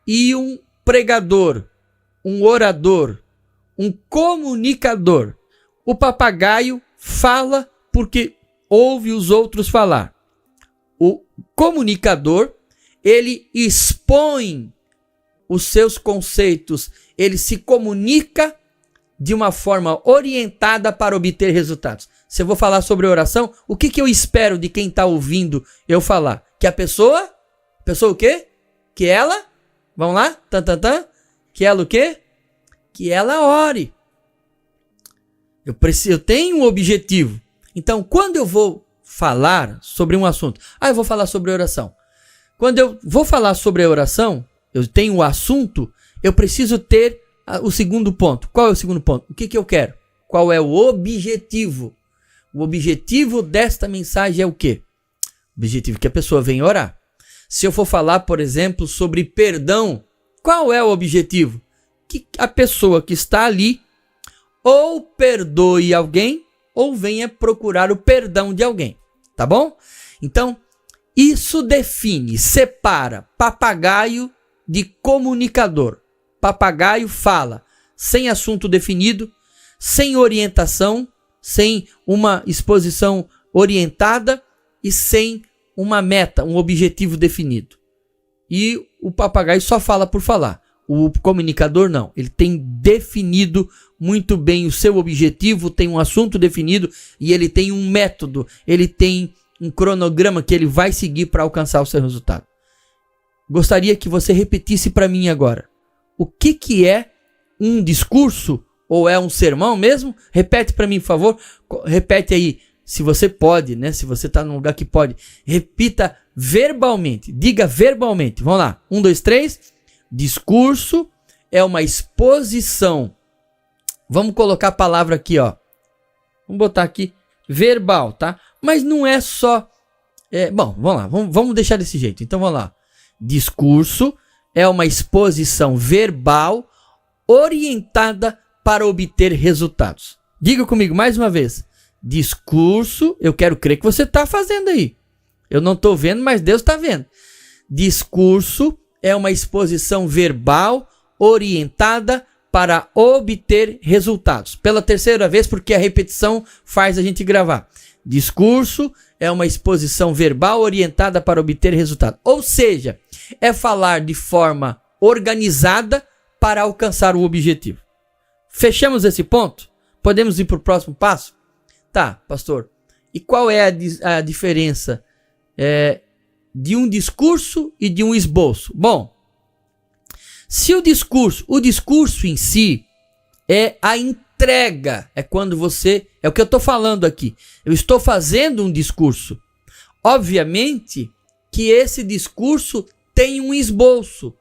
S1: e um pregador, um orador, um comunicador? O papagaio fala porque ouve os outros falar. O comunicador, ele expõe os seus conceitos, ele se comunica de uma forma orientada para obter resultados. Se eu vou falar sobre oração, o que eu espero de quem está ouvindo eu falar? Que a pessoa o quê? Que ela, vamos lá, que ela o quê? Que ela ore. Eu tenho um objetivo. Então, quando eu vou falar sobre um assunto, eu vou falar sobre oração. Quando eu vou falar sobre a oração, eu tenho o assunto, eu preciso ter o segundo ponto. Qual é o segundo ponto? O que eu quero? Qual é o objetivo? O objetivo desta mensagem é o quê? O objetivo é que a pessoa venha orar. Se eu for falar, por exemplo, sobre perdão, qual é o objetivo? Que a pessoa que está ali ou perdoe alguém ou venha procurar o perdão de alguém. Tá bom? Então, isso define, separa papagaio de comunicador. Papagaio fala sem assunto definido, sem orientação, sem uma exposição orientada e sem uma meta, um objetivo definido. E o papagaio só fala por falar. O comunicador não. Ele tem definido muito bem o seu objetivo, tem um assunto definido e ele tem um método, ele tem um cronograma que ele vai seguir para alcançar o seu resultado. Gostaria que você repetisse para mim agora. O que é um discurso ou é um sermão mesmo? Repete para mim, por favor. Repete aí, se você pode, né? Se você está num lugar que pode. Repita verbalmente. Diga verbalmente. Vamos lá. 1, 2, 3. Discurso é uma exposição. Vamos colocar a palavra aqui, ó. Vamos botar aqui verbal, tá? Mas não é só... bom, vamos lá. Vamos deixar desse jeito. Então, vamos lá. Discurso é uma exposição verbal orientada para obter resultados. Diga comigo mais uma vez. Discurso, eu quero crer que você está fazendo aí. Eu não estou vendo, mas Deus está vendo. Discurso é uma exposição verbal orientada para obter resultados. Pela terceira vez, porque a repetição faz a gente gravar. Discurso é uma exposição verbal orientada para obter resultado. Ou seja, é falar de forma organizada para alcançar o objetivo. Fechamos esse ponto? Podemos ir para o próximo passo? Tá, pastor. E qual é a diferença de um discurso e de um esboço? Bom, se o discurso em si é a entrega, é quando você... É o que eu estou falando aqui. Eu estou fazendo um discurso. Obviamente que esse discurso tem um esboço.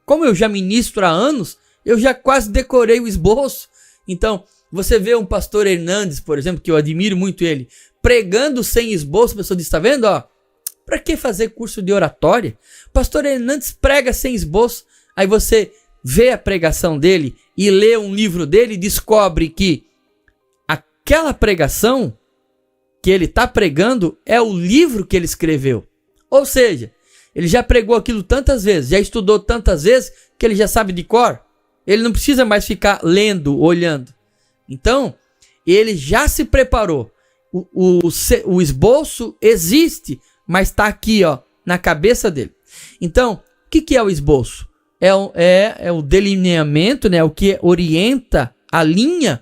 S1: Como eu já ministro há anos, eu já quase decorei o esboço. Então, você vê um pastor Hernandes, por exemplo, que eu admiro muito ele, pregando sem esboço, a pessoa diz, está vendo? Para que fazer curso de oratória? Pastor Hernandes prega sem esboço. Aí você vê a pregação dele e lê um livro dele e descobre que aquela pregação que ele está pregando é o livro que ele escreveu. Ou seja, ele já pregou aquilo tantas vezes, já estudou tantas vezes que ele já sabe de cor. Ele não precisa mais ficar lendo, olhando. Então, ele já se preparou. O esboço existe, mas está aqui, ó, na cabeça dele. Então, o que é o esboço? É o delineamento, né, o que orienta a linha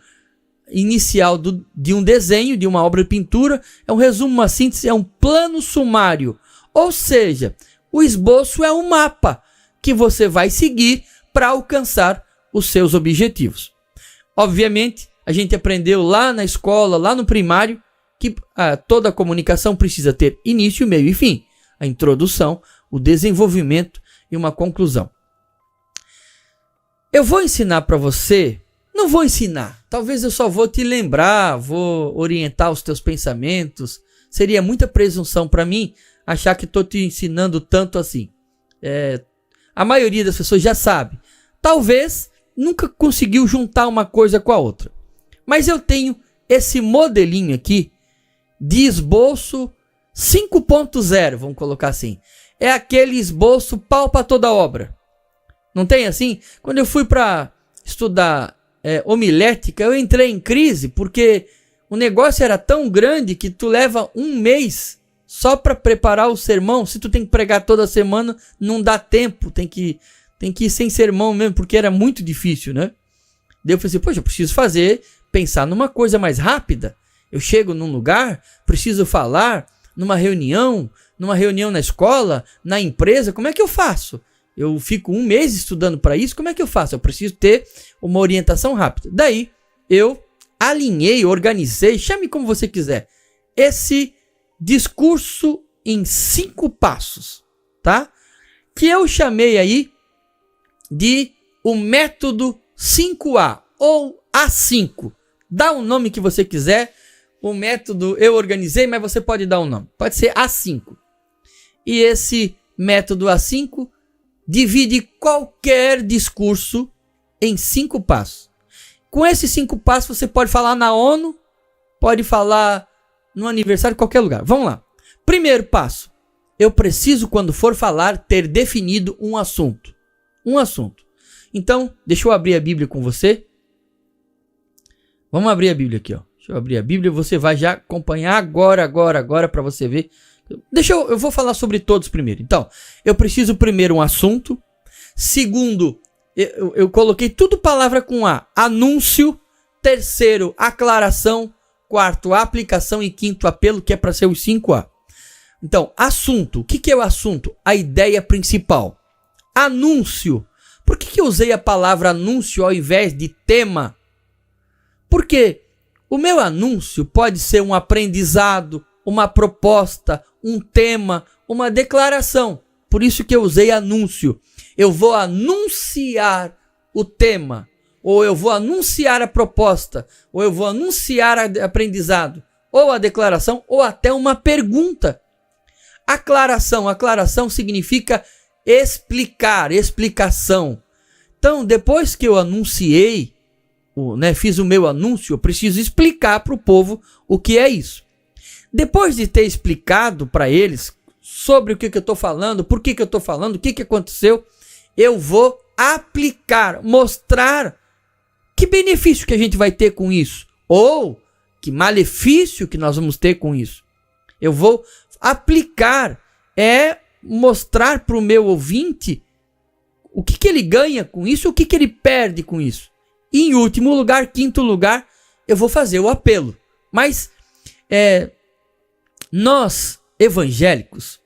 S1: inicial de um desenho, de uma obra de pintura. É um resumo, uma síntese, é um plano sumário. Ou seja, o esboço é um mapa que você vai seguir para alcançar os seus objetivos. Obviamente, a gente aprendeu lá na escola, lá no primário, que toda a comunicação precisa ter início, meio e fim. A introdução, o desenvolvimento e uma conclusão. Eu vou ensinar para você, não vou ensinar, talvez eu só vou te lembrar, vou orientar os teus pensamentos. Seria muita presunção para mim achar que estou te ensinando tanto assim. A maioria das pessoas já sabe. Talvez nunca conseguiu juntar uma coisa com a outra. Mas eu tenho esse modelinho aqui de esboço 5.0, vamos colocar assim. É aquele esboço pau para toda obra. Não tem assim? Quando eu fui para estudar homilética, eu entrei em crise porque o negócio era tão grande que tu leva um mês só para preparar o sermão. Se tu tem que pregar toda semana, não dá tempo. Tem que ir sem sermão mesmo, porque era muito difícil, né? Daí eu falei assim, poxa, eu preciso pensar numa coisa mais rápida. Eu chego num lugar, preciso falar numa reunião na escola, na empresa, como é que eu faço? Eu fico um mês estudando para isso, como é que eu faço? Eu preciso ter uma orientação rápida. Daí, eu alinhei, organizei, chame como você quiser, esse discurso em 5 passos, tá? Que eu chamei aí de o método 5A, ou A5. Dá o nome que você quiser, o método eu organizei, mas você pode dar um nome. Pode ser A5. E esse método A5 divide qualquer discurso em 5 passos. Com esses 5 passos você pode falar na ONU, pode falar no aniversário, em qualquer lugar. Vamos lá. Primeiro passo. Eu preciso, quando for falar, ter definido um assunto. Um assunto. Então, deixa eu abrir a Bíblia com você. Vamos abrir a Bíblia aqui, ó. Deixa eu abrir a Bíblia, você vai já acompanhar agora para você ver. Eu vou falar sobre todos primeiro. Então, eu preciso primeiro um assunto. Segundo, eu coloquei tudo palavra com A. Anúncio. Terceiro, aclaração. Quarto, aplicação. E quinto, apelo, que é para ser os 5A. Então, assunto. O que é o assunto? A ideia principal. Anúncio. Por que eu usei a palavra anúncio ao invés de tema? Porque o meu anúncio pode ser um aprendizado, uma proposta, um tema, uma declaração. Por isso que eu usei anúncio. Eu vou anunciar o tema, ou eu vou anunciar a proposta, ou eu vou anunciar o aprendizado, ou a declaração, ou até uma pergunta. Aclaração significa explicar, explicação. Então, depois que eu anunciei, fiz o meu anúncio, eu preciso explicar para o povo o que é isso. Depois de ter explicado para eles sobre o que eu estou falando, por que eu estou falando, o que aconteceu, eu vou aplicar, mostrar que benefício que a gente vai ter com isso, ou que malefício que nós vamos ter com isso. Eu vou aplicar, mostrar para o meu ouvinte o que ele ganha com isso, o que ele perde com isso. E em último lugar, quinto lugar, eu vou fazer o apelo. Mas nós, evangélicos,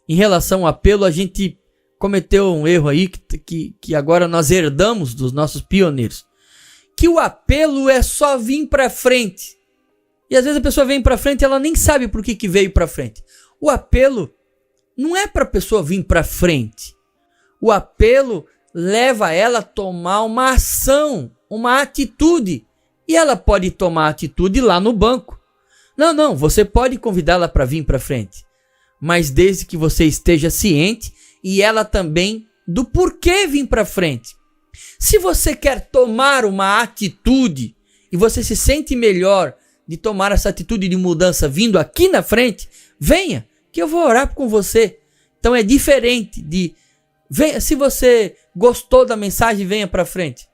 S1: em relação ao apelo, a gente cometeu um erro aí que agora nós herdamos dos nossos pioneiros. Que o apelo é só vir para frente. E às vezes a pessoa vem para frente e ela nem sabe por que veio para frente. O apelo não é para a pessoa vir para frente. O apelo leva ela a tomar uma ação, uma atitude. E ela pode tomar atitude lá no banco. Não, você pode convidá-la para vir para frente. Mas desde que você esteja ciente e ela também do porquê vir para frente. Se você quer tomar uma atitude e você se sente melhor de tomar essa atitude de mudança vindo aqui na frente, venha, que eu vou orar com você. Então é diferente de... Venha, se você gostou da mensagem, venha para frente.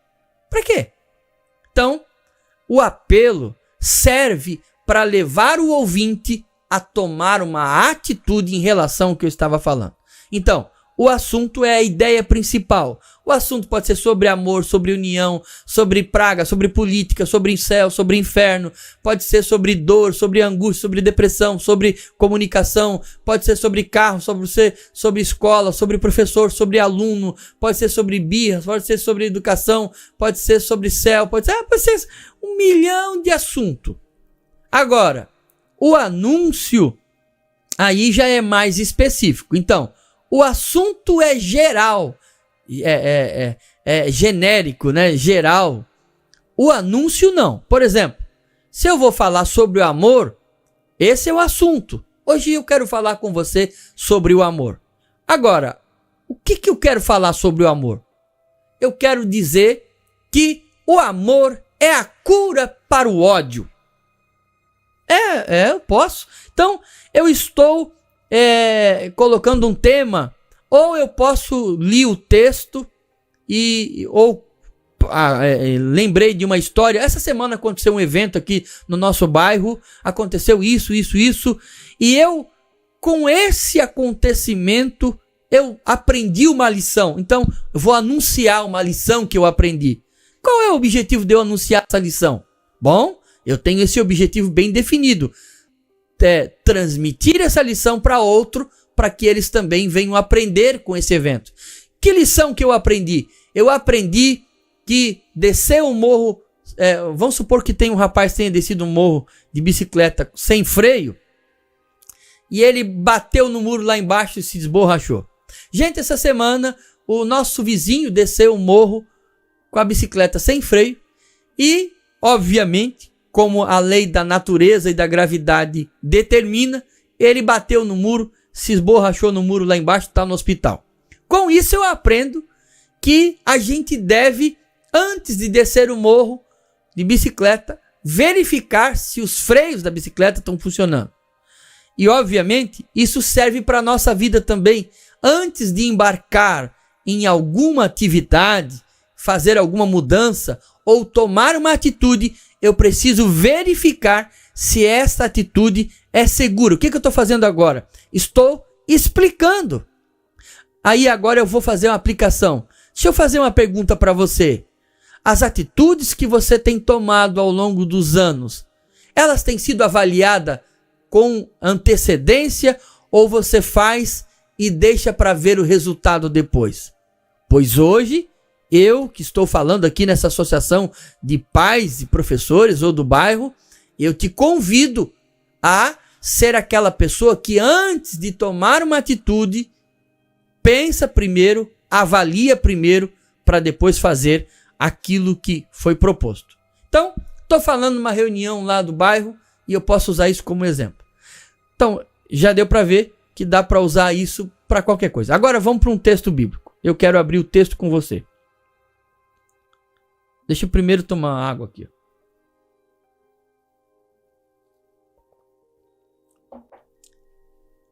S1: Para quê? Então, o apelo serve para levar o ouvinte a tomar uma atitude em relação ao que eu estava falando. Então, o assunto é a ideia principal. O assunto pode ser sobre amor, sobre união, sobre praga, sobre política, sobre céu, sobre inferno. Pode ser sobre dor, sobre angústia, sobre depressão, sobre comunicação. Pode ser sobre carro, sobre escola, sobre professor, sobre aluno. Pode ser sobre birra, pode ser sobre educação, pode ser sobre céu, pode ser 1 milhão de assuntos. Agora, o anúncio aí já é mais específico. Então, o assunto é geral, genérico, né? Geral. O anúncio não. Por exemplo, se eu vou falar sobre o amor, esse é o assunto. Hoje eu quero falar com você sobre o amor. Agora, o que eu quero falar sobre o amor? Eu quero dizer que o amor é a cura para o ódio. Eu posso. Então, eu estou colocando um tema, ou eu posso ler o texto lembrei de uma história. Essa semana aconteceu um evento aqui no nosso bairro, aconteceu isso, e eu, com esse acontecimento, eu aprendi uma lição. Então, eu vou anunciar uma lição que eu aprendi. Qual é o objetivo de eu anunciar essa lição? Bom, eu tenho esse objetivo bem definido. Transmitir essa lição para outro, para que eles também venham aprender com esse evento. Que lição que eu aprendi? Eu aprendi que descer um morro, vamos supor que tem um rapaz que tenha descido um morro de bicicleta sem freio, e ele bateu no muro lá embaixo e se esborrachou. Gente, essa semana o nosso vizinho desceu um morro com a bicicleta sem freio e, obviamente, como a lei da natureza e da gravidade determina, ele bateu no muro, se esborrachou no muro lá embaixo, está no hospital. Com isso eu aprendo que a gente deve, antes de descer o morro de bicicleta, verificar se os freios da bicicleta estão funcionando. E, obviamente, isso serve para a nossa vida também. Antes de embarcar em alguma atividade, fazer alguma mudança ou tomar uma atitude, eu preciso verificar se essa atitude é segura. O que eu estou fazendo agora? Estou explicando. Aí agora eu vou fazer uma aplicação. Deixa eu fazer uma pergunta para você. As atitudes que você tem tomado ao longo dos anos, elas têm sido avaliadas com antecedência ou você faz e deixa para ver o resultado depois? Pois hoje, eu que estou falando aqui nessa associação de pais e professores ou do bairro, eu te convido a ser aquela pessoa que antes de tomar uma atitude, pensa primeiro, avalia primeiro, para depois fazer aquilo que foi proposto. Então, estou falando numa reunião lá do bairro e eu posso usar isso como exemplo. Então, já deu para ver que dá para usar isso para qualquer coisa. Agora vamos para um texto bíblico. Eu quero abrir o texto com você. Deixa eu primeiro tomar água aqui.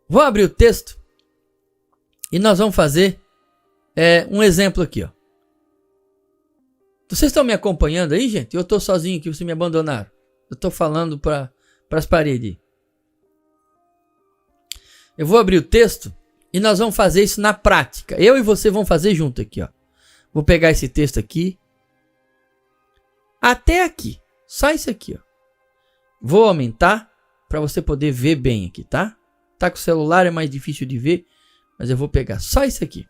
S1: Vou abrir o texto e nós vamos fazer um exemplo aqui. Vocês estão me acompanhando aí, gente? Eu estou sozinho aqui, vocês me abandonaram. Eu estou falando para as paredes. Eu vou abrir o texto e nós vamos fazer isso na prática. Eu e você vamos fazer junto aqui. Vou pegar esse texto aqui. Até aqui. Só isso aqui. Vou aumentar para você poder ver bem aqui, tá? Tá com o celular, é mais difícil de ver. Mas eu vou pegar só isso aqui.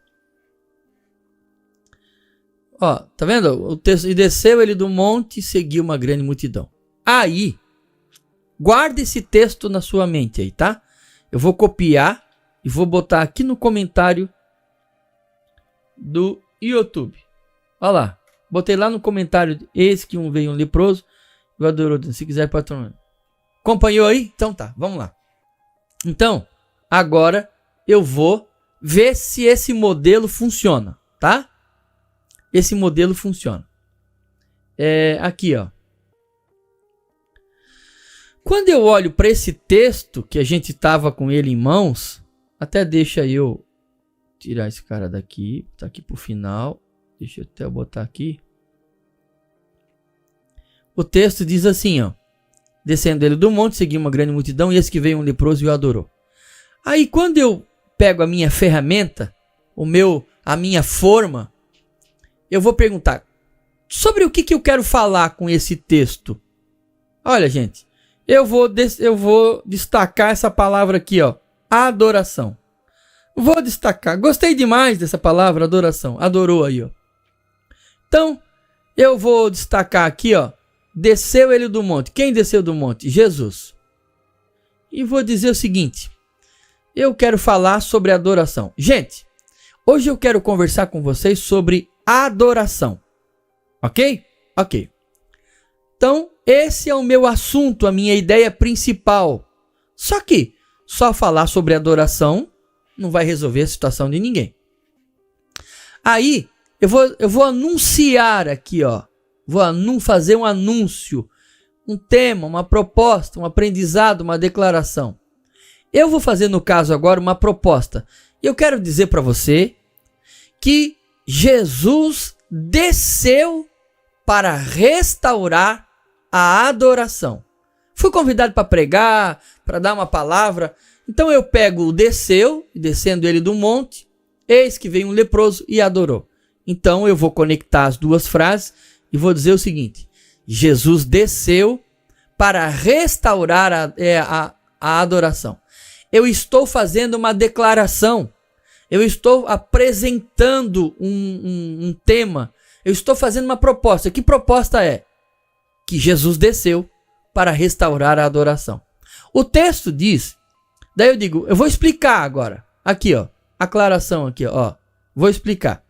S1: Tá vendo? O texto: e desceu ele do monte e seguiu uma grande multidão. Aí, guarda esse texto na sua mente aí, tá? Eu vou copiar e vou botar aqui no comentário do YouTube. Olha lá. Botei lá no comentário: eis que veio um leproso e o adorou. Se quiser patronar. Acompanhou aí? Então tá, vamos lá. Então, agora eu vou ver se esse modelo funciona, tá? Esse modelo funciona. Aqui, Quando eu olho para esse texto, que a gente tava com ele em mãos, até deixa eu tirar esse cara daqui, tá aqui pro final. Deixa eu até botar aqui. O texto diz assim, descendo ele do monte, seguiu uma grande multidão, e esse que veio um leproso e o adorou. Aí quando eu pego a minha ferramenta, a minha forma, eu vou perguntar sobre o que eu quero falar com esse texto. Olha, gente, eu vou destacar essa palavra aqui, adoração. Vou destacar. Gostei demais dessa palavra, adoração. Adorou aí, Então, eu vou destacar aqui, desceu ele do monte. Quem desceu do monte? Jesus. E vou dizer o seguinte: eu quero falar sobre adoração. Gente, hoje eu quero conversar com vocês sobre adoração. Ok? Ok. Então, esse é o meu assunto, a minha ideia principal. Só que só falar sobre adoração não vai resolver a situação de ninguém. Aí, eu vou anunciar aqui, ó. Vou fazer um anúncio, um tema, uma proposta, um aprendizado, uma declaração. Eu vou fazer, no caso agora, uma proposta. E eu quero dizer para você que Jesus desceu para restaurar a adoração. Fui convidado para pregar, para dar uma palavra. Então eu pego o desceu, descendo ele do monte, eis que veio um leproso e adorou. Então eu vou conectar as duas frases e vou dizer o seguinte: Jesus desceu para restaurar a adoração. Eu estou fazendo uma declaração. Eu estou apresentando um tema. Eu estou fazendo uma proposta. Que proposta é? Que Jesus desceu para restaurar a adoração. O texto diz, daí eu digo, eu vou explicar agora. Aqui, ó, aclaração aqui, ó. Vou explicar.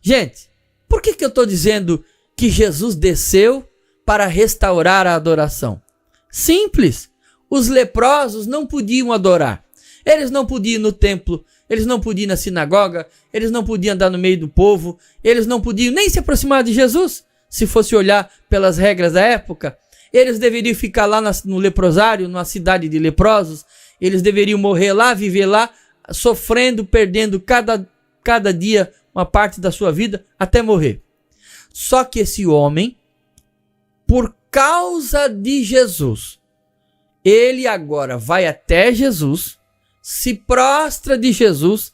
S1: Gente, por que eu estou dizendo que Jesus desceu para restaurar a adoração? Simples. Os leprosos não podiam adorar. Eles não podiam ir no templo, eles não podiam ir na sinagoga, eles não podiam andar no meio do povo, eles não podiam nem se aproximar de Jesus. Se fosse olhar pelas regras da época, eles deveriam ficar lá no leprosário, numa cidade de leprosos, eles deveriam morrer lá, viver lá, sofrendo, perdendo cada dia uma parte da sua vida até morrer. Só que esse homem, por causa de Jesus, ele agora vai até Jesus, se prostra de Jesus,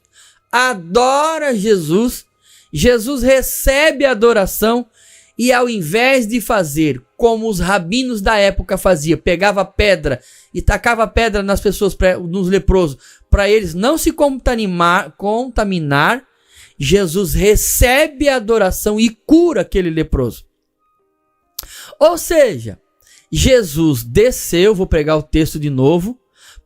S1: adora Jesus, Jesus recebe a adoração e ao invés de fazer como os rabinos da época faziam, pegava pedra e tacava pedra nas pessoas, nos leprosos, para eles não se contaminar, Jesus recebe a adoração e cura aquele leproso. Ou seja, Jesus desceu, vou pregar o texto de novo,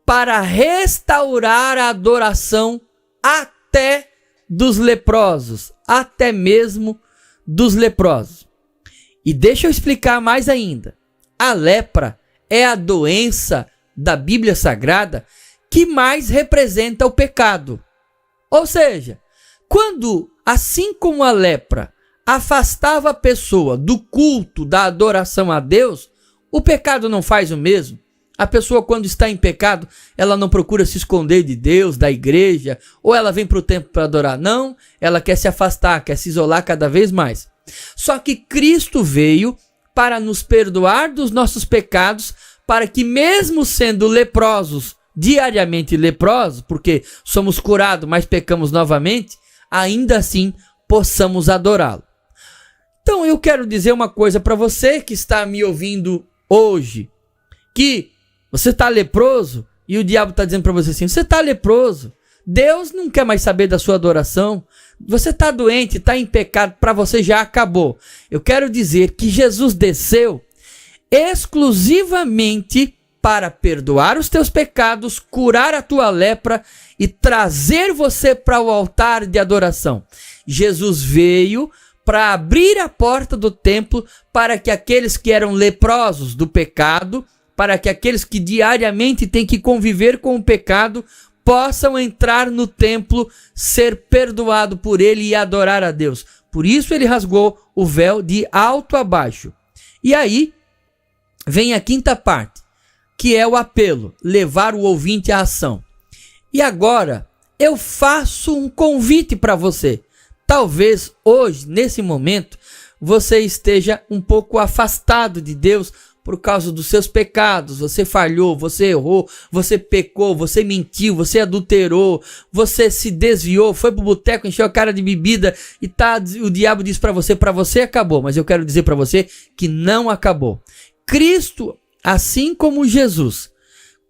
S1: para restaurar a adoração até dos leprosos, até mesmo dos leprosos. E deixa eu explicar mais ainda. A lepra é a doença da Bíblia Sagrada que mais representa o pecado. Ou seja, quando, assim como a lepra afastava a pessoa do culto, da adoração a Deus, o pecado não faz o mesmo. A pessoa, quando está em pecado, ela não procura se esconder de Deus, da igreja, ou ela vem para o templo para adorar. Não, ela quer se afastar, quer se isolar cada vez mais. Só que Cristo veio para nos perdoar dos nossos pecados, para que mesmo sendo leprosos, diariamente leprosos, porque somos curados, mas pecamos novamente, ainda assim possamos adorá-lo. Então eu quero dizer uma coisa para você que está me ouvindo hoje, que você está leproso e o diabo está dizendo para você assim, você está leproso, Deus não quer mais saber da sua adoração, você está doente, está em pecado, para você já acabou. Eu quero dizer que Jesus desceu exclusivamente para perdoar os teus pecados, curar a tua lepra e trazer você para o altar de adoração. Jesus veio para abrir a porta do templo para que aqueles que eram leprosos do pecado, para que aqueles que diariamente têm que conviver com o pecado, possam entrar no templo, ser perdoado por ele e adorar a Deus. Por isso ele rasgou o véu de alto a baixo. E aí vem a quinta parte, que é o apelo, levar o ouvinte à ação. E agora eu faço um convite para você. Talvez hoje, nesse momento, você esteja um pouco afastado de Deus por causa dos seus pecados. Você falhou, você errou, você pecou, você mentiu, você adulterou, você se desviou, foi pro boteco, encheu a cara de bebida e o diabo diz para você acabou. Mas eu quero dizer para você que não acabou. Cristo, assim como Jesus,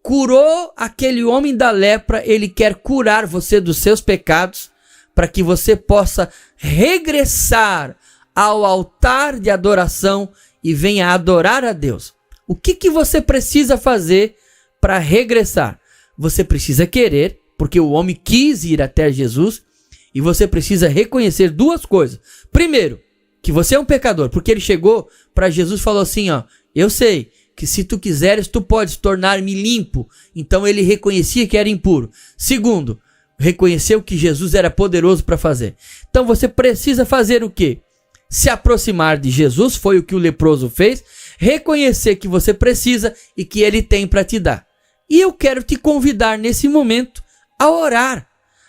S1: curou aquele homem da lepra, ele quer curar você dos seus pecados, para que você possa regressar ao altar de adoração e venha adorar a Deus. O que você precisa fazer para regressar? Você precisa querer, porque o homem quis ir até Jesus, e E você precisa reconhecer duas coisas. Primeiro, que você é um pecador, porque ele chegou para Jesus e falou assim, ó, eu sei que se tu quiseres, tu podes tornar-me limpo. Então ele reconhecia que era impuro. Segundo, reconheceu que Jesus era poderoso para fazer. Então você precisa fazer o quê? Se aproximar de Jesus, foi o que o leproso fez, reconhecer que você precisa e que ele tem para te dar. E eu quero te convidar nesse momento a orar,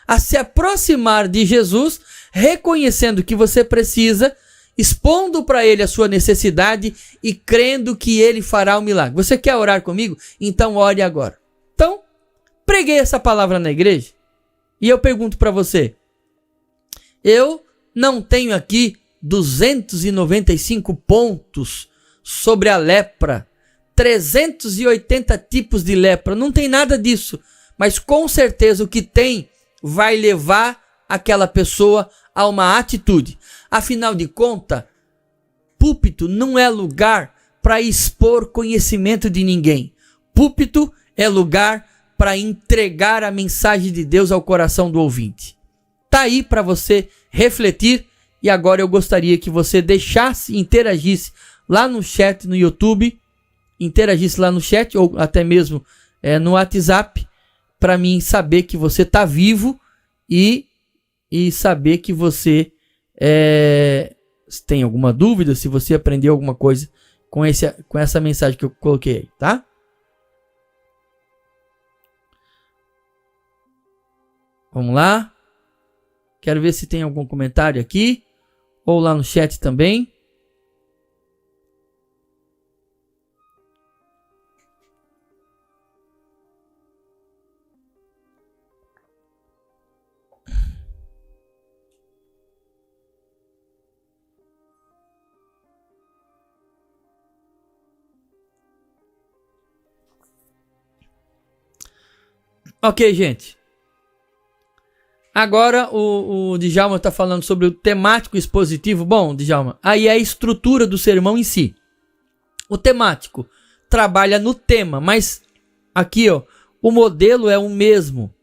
S1: a se aproximar de Jesus, reconhecendo que você precisa, expondo para ele a sua necessidade e crendo que ele fará o milagre. Você quer orar comigo? Então ore agora. Então, preguei essa palavra na igreja e eu pergunto para você, eu não tenho aqui 295 pontos sobre a lepra, 380 tipos de lepra, não tem nada disso, mas com certeza o que tem vai levar aquela pessoa a uma atitude. Afinal de contas, púlpito não é lugar para expor conhecimento de ninguém. Púlpito é lugar para entregar a mensagem de Deus ao coração do ouvinte. Tá aí para você refletir. E agora eu gostaria que você deixasse, interagisse lá no chat no YouTube, interagisse lá no chat ou até mesmo no WhatsApp, para mim saber que você está vivo e saber que você se tem alguma dúvida, se você aprendeu alguma coisa com essa mensagem que eu coloquei aí, tá? Vamos lá. Quero ver se tem algum comentário aqui. Ou lá no chat também. Ok, gente. Agora o Djalma está falando sobre o temático expositivo. Bom, Djalma, aí é a estrutura do sermão em si. O temático trabalha no tema, mas aqui, ó, o modelo é o mesmo.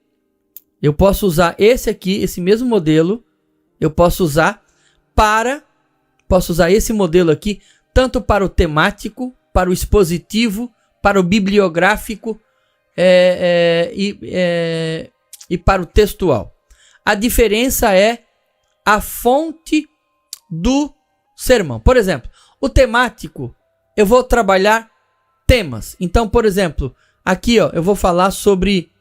S1: Eu posso usar esse aqui, esse mesmo modelo, eu posso usar esse modelo aqui, tanto para o temático, para o expositivo, para o bibliográfico e para o textual. A diferença é a fonte do sermão. Por exemplo, o temático, eu vou trabalhar temas. Então, por exemplo, aqui, ó, eu vou falar sobre,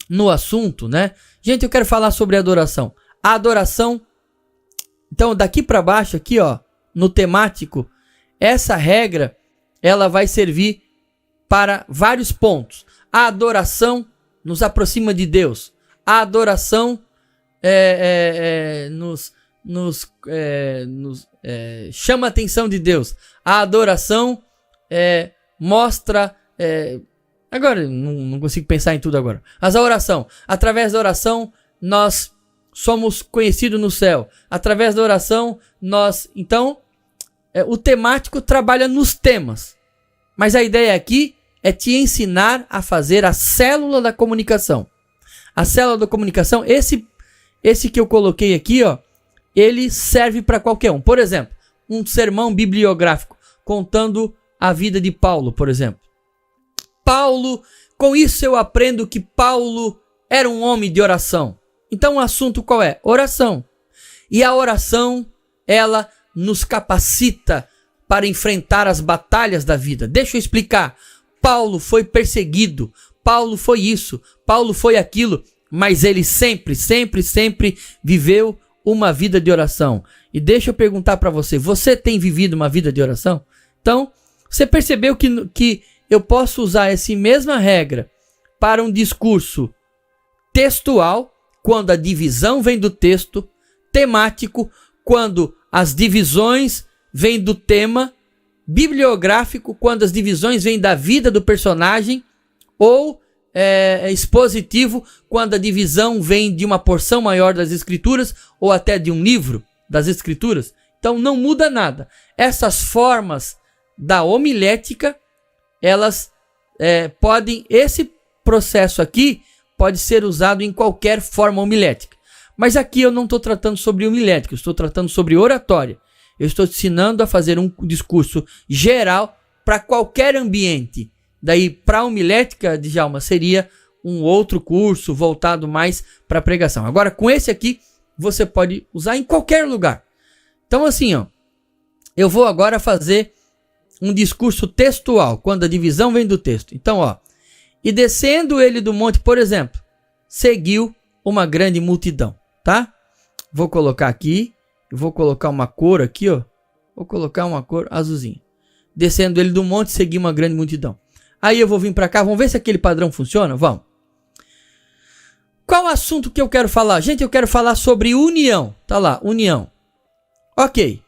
S1: no assunto, né? Gente, eu quero falar sobre adoração. A adoração, então, daqui para baixo, aqui, ó, no temático, essa regra, ela vai servir para vários pontos. A adoração nos aproxima de Deus. A adoração nos chama a atenção de Deus. A adoração mostra... agora, não consigo pensar em tudo agora. Mas a oração. Através da oração, nós somos conhecidos no céu. Através da oração, nós... Então, o temático trabalha nos temas. Mas a ideia aqui é te ensinar a fazer a célula da comunicação. A célula da comunicação, esse que eu coloquei aqui, ó, ele serve para qualquer um. Por exemplo, um sermão bibliográfico contando a vida de Paulo, por exemplo. Paulo, com isso eu aprendo que Paulo era um homem de oração. Então o assunto qual é? Oração. E a oração, ela nos capacita para enfrentar as batalhas da vida. Deixa eu explicar. Paulo foi perseguido. Paulo foi isso. Paulo foi aquilo. Mas ele sempre viveu uma vida de oração. E deixa eu perguntar para você. Você tem vivido uma vida de oração? Então, você percebeu que eu posso usar essa mesma regra para um discurso textual, quando a divisão vem do texto, temático, quando as divisões vêm do tema, bibliográfico, quando as divisões vêm da vida do personagem, ou expositivo, quando a divisão vem de uma porção maior das escrituras, ou até de um livro das escrituras. Então não muda nada. Essas formas da homilética, elas esse processo aqui pode ser usado em qualquer forma homilética. Mas aqui eu não estou tratando sobre homilética, eu estou tratando sobre oratória. Eu estou te ensinando a fazer um discurso geral para qualquer ambiente. Daí, para a homilética, Djalma, seria um outro curso voltado mais para pregação. Agora, com esse aqui, você pode usar em qualquer lugar. Então, assim, ó, eu vou agora fazer um discurso textual, quando a divisão vem do texto. Então, ó, e descendo ele do monte, por exemplo, seguiu uma grande multidão, tá? Vou colocar aqui, eu vou colocar uma cor aqui, ó. Vou colocar uma cor azulzinha. Descendo ele do monte, seguiu uma grande multidão. Aí eu vou vir para cá, vamos ver se aquele padrão funciona? Vamos. Qual o assunto que eu quero falar? Gente, eu quero falar sobre união. Tá lá, união. Ok.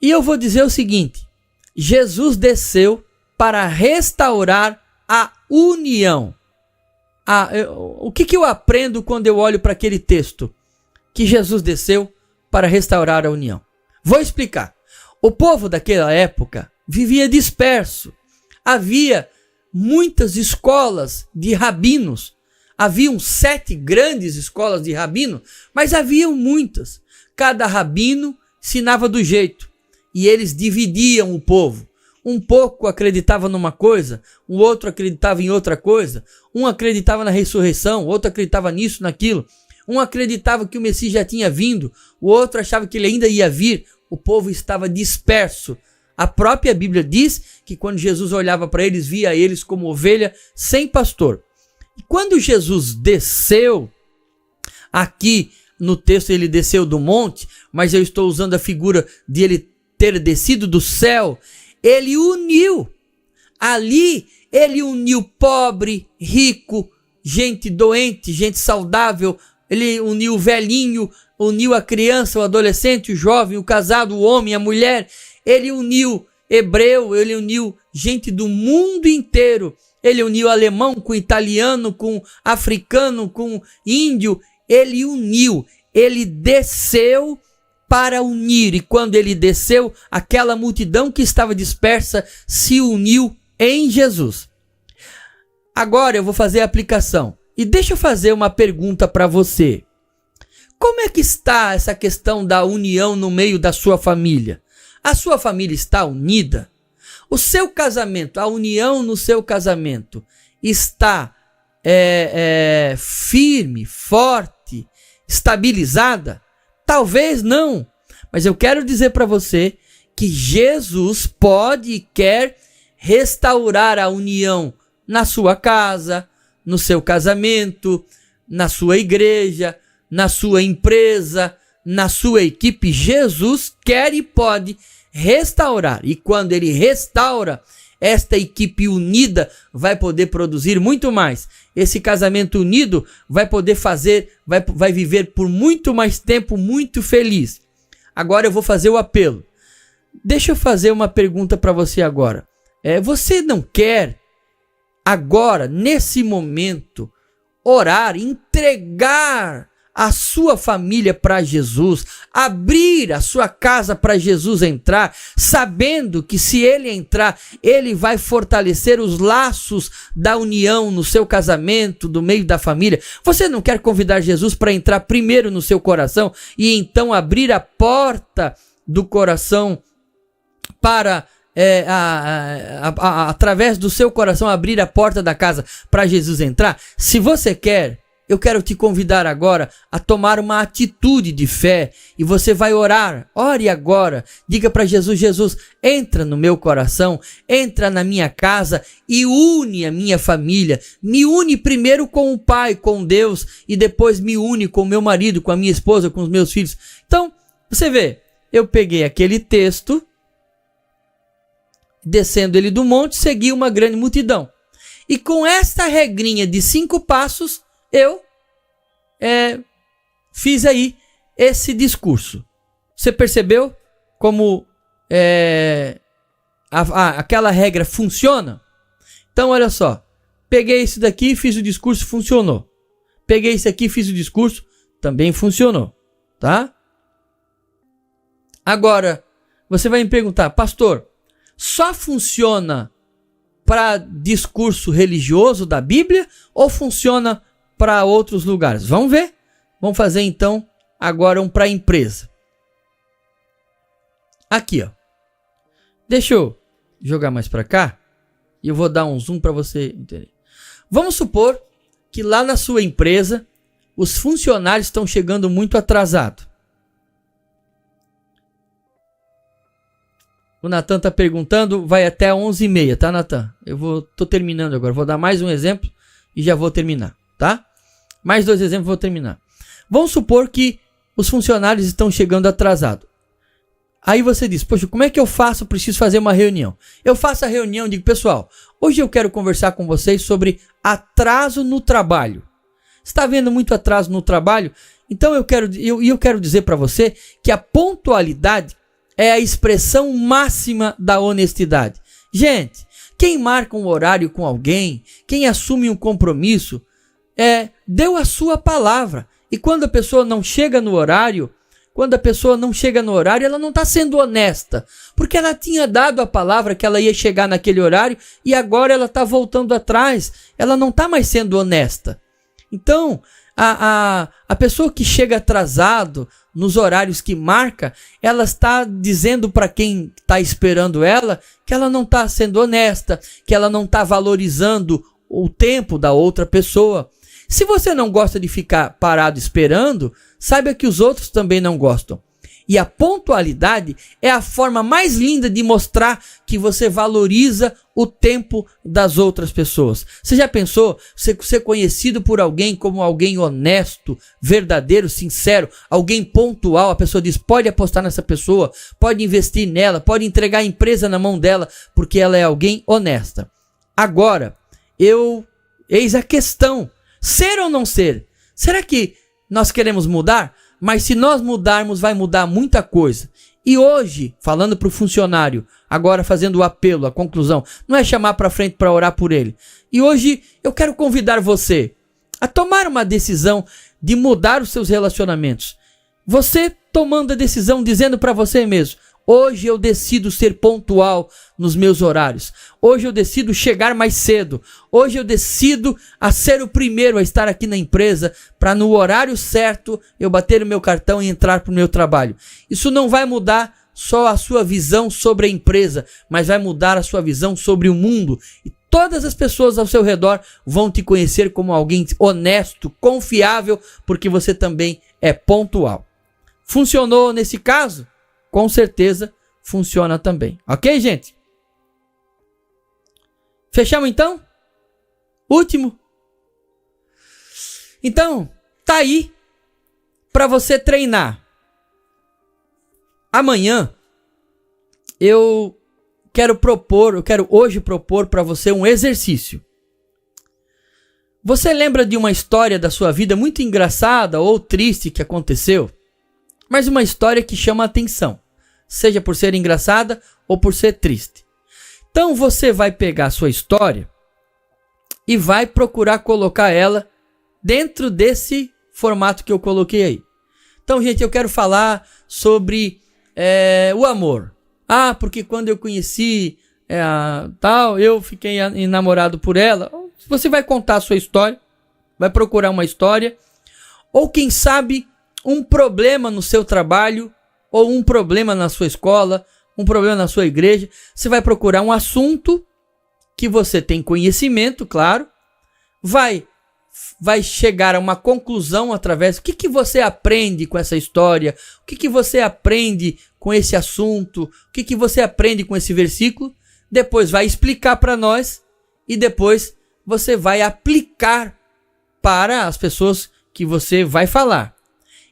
S1: E eu vou dizer o seguinte. Jesus desceu para restaurar a união. O que eu aprendo quando eu olho para aquele texto? Que Jesus desceu para restaurar a união. Vou explicar. O povo daquela época vivia disperso. Havia muitas escolas de rabinos. Haviam 7 grandes escolas de rabino, mas haviam muitas. Cada rabino ensinava do jeito. E eles dividiam o povo. Um pouco acreditava numa coisa, o outro acreditava em outra coisa. Um acreditava na ressurreição, o outro acreditava nisso, naquilo. Um acreditava que o Messias já tinha vindo, o outro achava que ele ainda ia vir. O povo estava disperso. A própria Bíblia diz que quando Jesus olhava para eles, via eles como ovelha sem pastor. E quando Jesus desceu, aqui no texto ele desceu do monte, mas eu estou usando a figura de ele ter descido do céu, ele uniu. Ali ele uniu pobre, rico, gente doente, gente saudável, ele uniu o velhinho, uniu a criança, o adolescente, o jovem, o casado, o homem, a mulher. Ele uniu hebreu, ele uniu gente do mundo inteiro. Ele uniu alemão com italiano, com africano, com índio. Ele uniu, ele desceu para unir. E quando ele desceu, aquela multidão que estava dispersa se uniu em Jesus. Agora eu vou fazer a aplicação. E deixa eu fazer uma pergunta para você. Como é que está essa questão da união no meio da sua família? A sua família está unida? O seu casamento, a união no seu casamento está firme, forte, estabilizada? Talvez não, mas eu quero dizer para você que Jesus pode e quer restaurar a união na sua casa, no seu casamento, na sua igreja, na sua empresa, na sua equipe. Jesus quer e pode restaurar. E quando ele restaura, esta equipe unida vai poder produzir muito mais. Esse casamento unido vai poder vai viver por muito mais tempo, muito feliz. Agora eu vou fazer o apelo. Deixa eu fazer uma pergunta para você agora. Você não quer agora, nesse momento, orar, entregar a sua família para Jesus, abrir a sua casa para Jesus entrar, sabendo que se ele entrar, ele vai fortalecer os laços da união no seu casamento, do meio da família? Você não quer convidar Jesus para entrar primeiro no seu coração e então abrir a porta do coração para através do seu coração abrir a porta da casa para Jesus entrar? Se você quer, eu quero te convidar agora a tomar uma atitude de fé e você vai orar. Ore agora, diga para Jesus: Jesus, entra no meu coração, entra na minha casa e une a minha família. Me une primeiro com o Pai, com Deus, e depois me une com o meu marido, com a minha esposa, com os meus filhos. Então, você vê, eu peguei aquele texto, descendo ele do monte, segui uma grande multidão. E com esta regrinha de 5 passos, eu fiz aí esse discurso. Você percebeu como aquela regra funciona? Então, olha só. Peguei isso daqui, fiz o discurso, funcionou. Peguei isso aqui, fiz o discurso, também funcionou. Tá? Agora, você vai me perguntar: pastor, só funciona para discurso religioso da Bíblia ou funciona para outros lugares? Vamos ver. Vamos fazer então agora um para a empresa. Aqui, ó. Deixa eu jogar mais para cá e eu vou dar um zoom para você entender. Vamos supor que lá na sua empresa os funcionários estão chegando muito atrasados. O Natan está perguntando, vai até 11h30, tá, Natan? Tô terminando agora, vou dar mais um exemplo e já vou terminar, tá? Mais 2 exemplos, vou terminar. Vamos supor que os funcionários estão chegando atrasados. Aí você diz, poxa, como é que eu faço? Eu preciso fazer uma reunião. Eu faço a reunião e digo, pessoal, hoje eu quero conversar com vocês sobre atraso no trabalho. Está havendo muito atraso no trabalho? Então eu quero dizer para você que a pontualidade é a expressão máxima da honestidade. Gente, quem marca um horário com alguém, quem assume um compromisso, deu a sua palavra. E quando a pessoa não chega no horário, ela não está sendo honesta, porque ela tinha dado a palavra que ela ia chegar naquele horário e agora ela está voltando atrás, ela não está mais sendo honesta. Então, a pessoa que chega atrasado nos horários que marca, ela está dizendo para quem está esperando ela que ela não está sendo honesta, que ela não está valorizando o tempo da outra pessoa. Se você não gosta de ficar parado esperando, saiba que os outros também não gostam. E a pontualidade é a forma mais linda de mostrar que você valoriza o tempo das outras pessoas. Você já pensou ser conhecido por alguém como alguém honesto, verdadeiro, sincero, alguém pontual? A pessoa diz, pode apostar nessa pessoa, pode investir nela, pode entregar a empresa na mão dela, porque ela é alguém honesta. Agora, eis a questão. Ser ou não ser? Será que nós queremos mudar? Mas se nós mudarmos, vai mudar muita coisa. E hoje, falando para o funcionário, agora fazendo o apelo, a conclusão, não é chamar para frente para orar por ele. E hoje eu quero convidar você a tomar uma decisão de mudar os seus relacionamentos. Você tomando a decisão, dizendo para você mesmo, hoje eu decido ser pontual nos meus horários. Hoje eu decido chegar mais cedo. Hoje eu decido a ser o primeiro a estar aqui na empresa para no horário certo eu bater o meu cartão e entrar para o meu trabalho. Isso não vai mudar só a sua visão sobre a empresa, mas vai mudar a sua visão sobre o mundo. E todas as pessoas ao seu redor vão te conhecer como alguém honesto, confiável, porque você também é pontual. Funcionou nesse caso? Com certeza funciona também. Ok, gente? Fechamos então? Último. Então, tá aí para você treinar. Amanhã eu quero hoje propor para você um exercício. Você lembra de uma história da sua vida muito engraçada ou triste que aconteceu? Mas uma história que chama a atenção, seja por ser engraçada ou por ser triste. Então você vai pegar a sua história e vai procurar colocar ela dentro desse formato que eu coloquei aí. Então, gente, eu quero falar sobre o amor. Porque quando eu conheci eu fiquei enamorado por ela. Você vai contar a sua história, vai procurar uma história, ou quem sabe um problema no seu trabalho, ou um problema na sua escola, um problema na sua igreja. Você vai procurar um assunto que você tem conhecimento, claro, vai chegar a uma conclusão através do que você aprende com essa história, o que você aprende com esse assunto, o que você aprende com esse versículo, depois vai explicar para nós e depois você vai aplicar para as pessoas que você vai falar.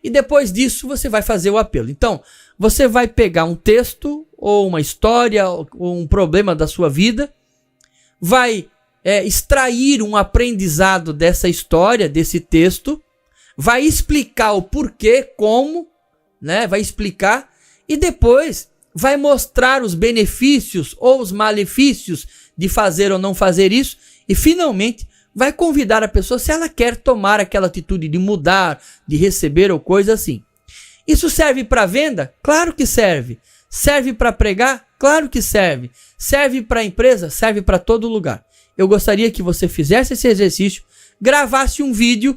S1: E depois disso você vai fazer o apelo. Então, você vai pegar um texto, ou uma história, ou um problema da sua vida, vai extrair um aprendizado dessa história, desse texto, vai explicar o porquê, como, né? Vai explicar, e depois vai mostrar os benefícios ou os malefícios de fazer ou não fazer isso, e finalmente vai convidar a pessoa se ela quer tomar aquela atitude de mudar, de receber ou coisa assim. Isso serve para venda? Claro que serve. Serve para pregar? Claro que serve. Serve para a empresa? Serve para todo lugar. Eu gostaria que você fizesse esse exercício, gravasse um vídeo,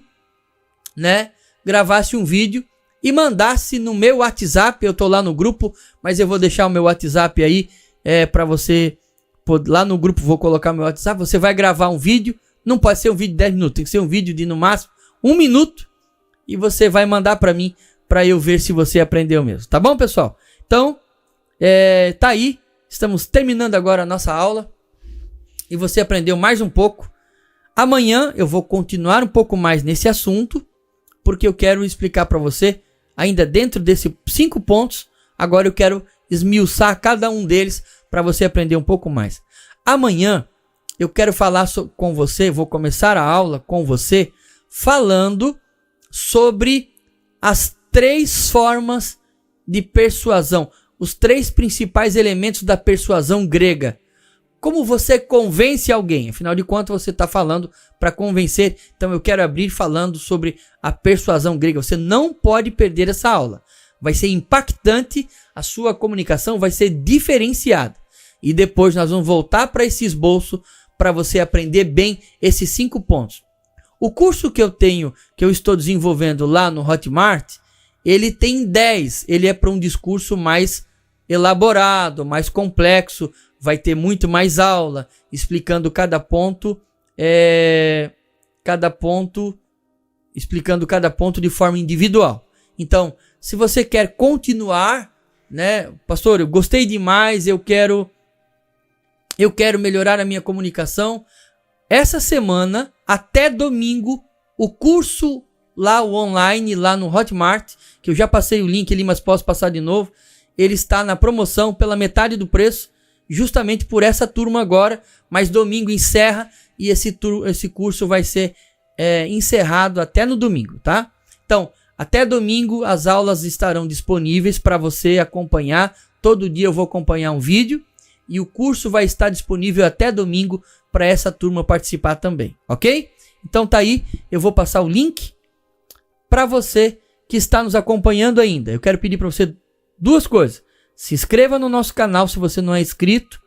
S1: né? gravasse um vídeo e mandasse no meu WhatsApp. Eu tô lá no grupo, mas eu vou deixar o meu WhatsApp aí para você. Lá no grupo vou colocar o meu WhatsApp. Você vai gravar um vídeo, não pode ser um vídeo de 10 minutos, tem que ser um vídeo de no máximo 1 minuto, e você vai mandar para mim, para eu ver se você aprendeu mesmo. Tá bom, pessoal? Então, tá aí. Estamos terminando agora a nossa aula. E você aprendeu mais um pouco. Amanhã eu vou continuar um pouco mais nesse assunto, porque eu quero explicar para você, ainda dentro desses 5 pontos, agora eu quero esmiuçar cada um deles para você aprender um pouco mais. Amanhã eu quero falar com você, vou começar a aula com você, falando sobre as 3 formas de persuasão, os 3 principais elementos da persuasão grega. Como você convence alguém? Afinal de contas, você está falando para convencer. Então eu quero abrir falando sobre a persuasão grega. Você não pode perder essa aula. Vai ser impactante, a sua comunicação vai ser diferenciada. E depois nós vamos voltar para esse esboço para você aprender bem esses 5 pontos. O curso que eu estou desenvolvendo lá no Hotmart, ele tem 10. Ele é para um discurso mais elaborado, mais complexo. Vai ter muito mais aula, explicando cada ponto explicando cada ponto de forma individual. Então, se você quer continuar, né, pastor, eu gostei demais, eu quero melhorar a minha comunicação. Essa semana, até domingo, o curso lá, o online, lá no Hotmart, que eu já passei o link ali, mas posso passar de novo, ele está na promoção pela metade do preço, justamente por essa turma agora, mas domingo encerra e esse curso vai ser encerrado até no domingo, tá? Então, até domingo as aulas estarão disponíveis para você acompanhar. Todo dia eu vou acompanhar um vídeo e o curso vai estar disponível até domingo para essa turma participar também, ok? Então tá aí, eu vou passar o link para você que está nos acompanhando ainda. Eu quero pedir para você 2 coisas. Se inscreva no nosso canal se você não é inscrito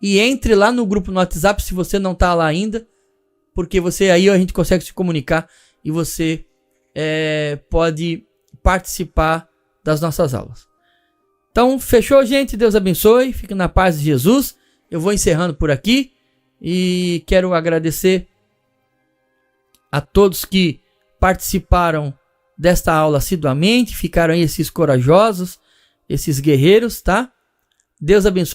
S1: e entre lá no grupo no WhatsApp se você não está lá ainda, porque aí a gente consegue se comunicar e você pode participar das nossas aulas. Então, fechou, gente? Deus abençoe. Fique na paz de Jesus. Eu vou encerrando por aqui e quero agradecer a todos que participaram desta aula assiduamente, ficaram aí esses corajosos, esses guerreiros, tá? Deus abençoe.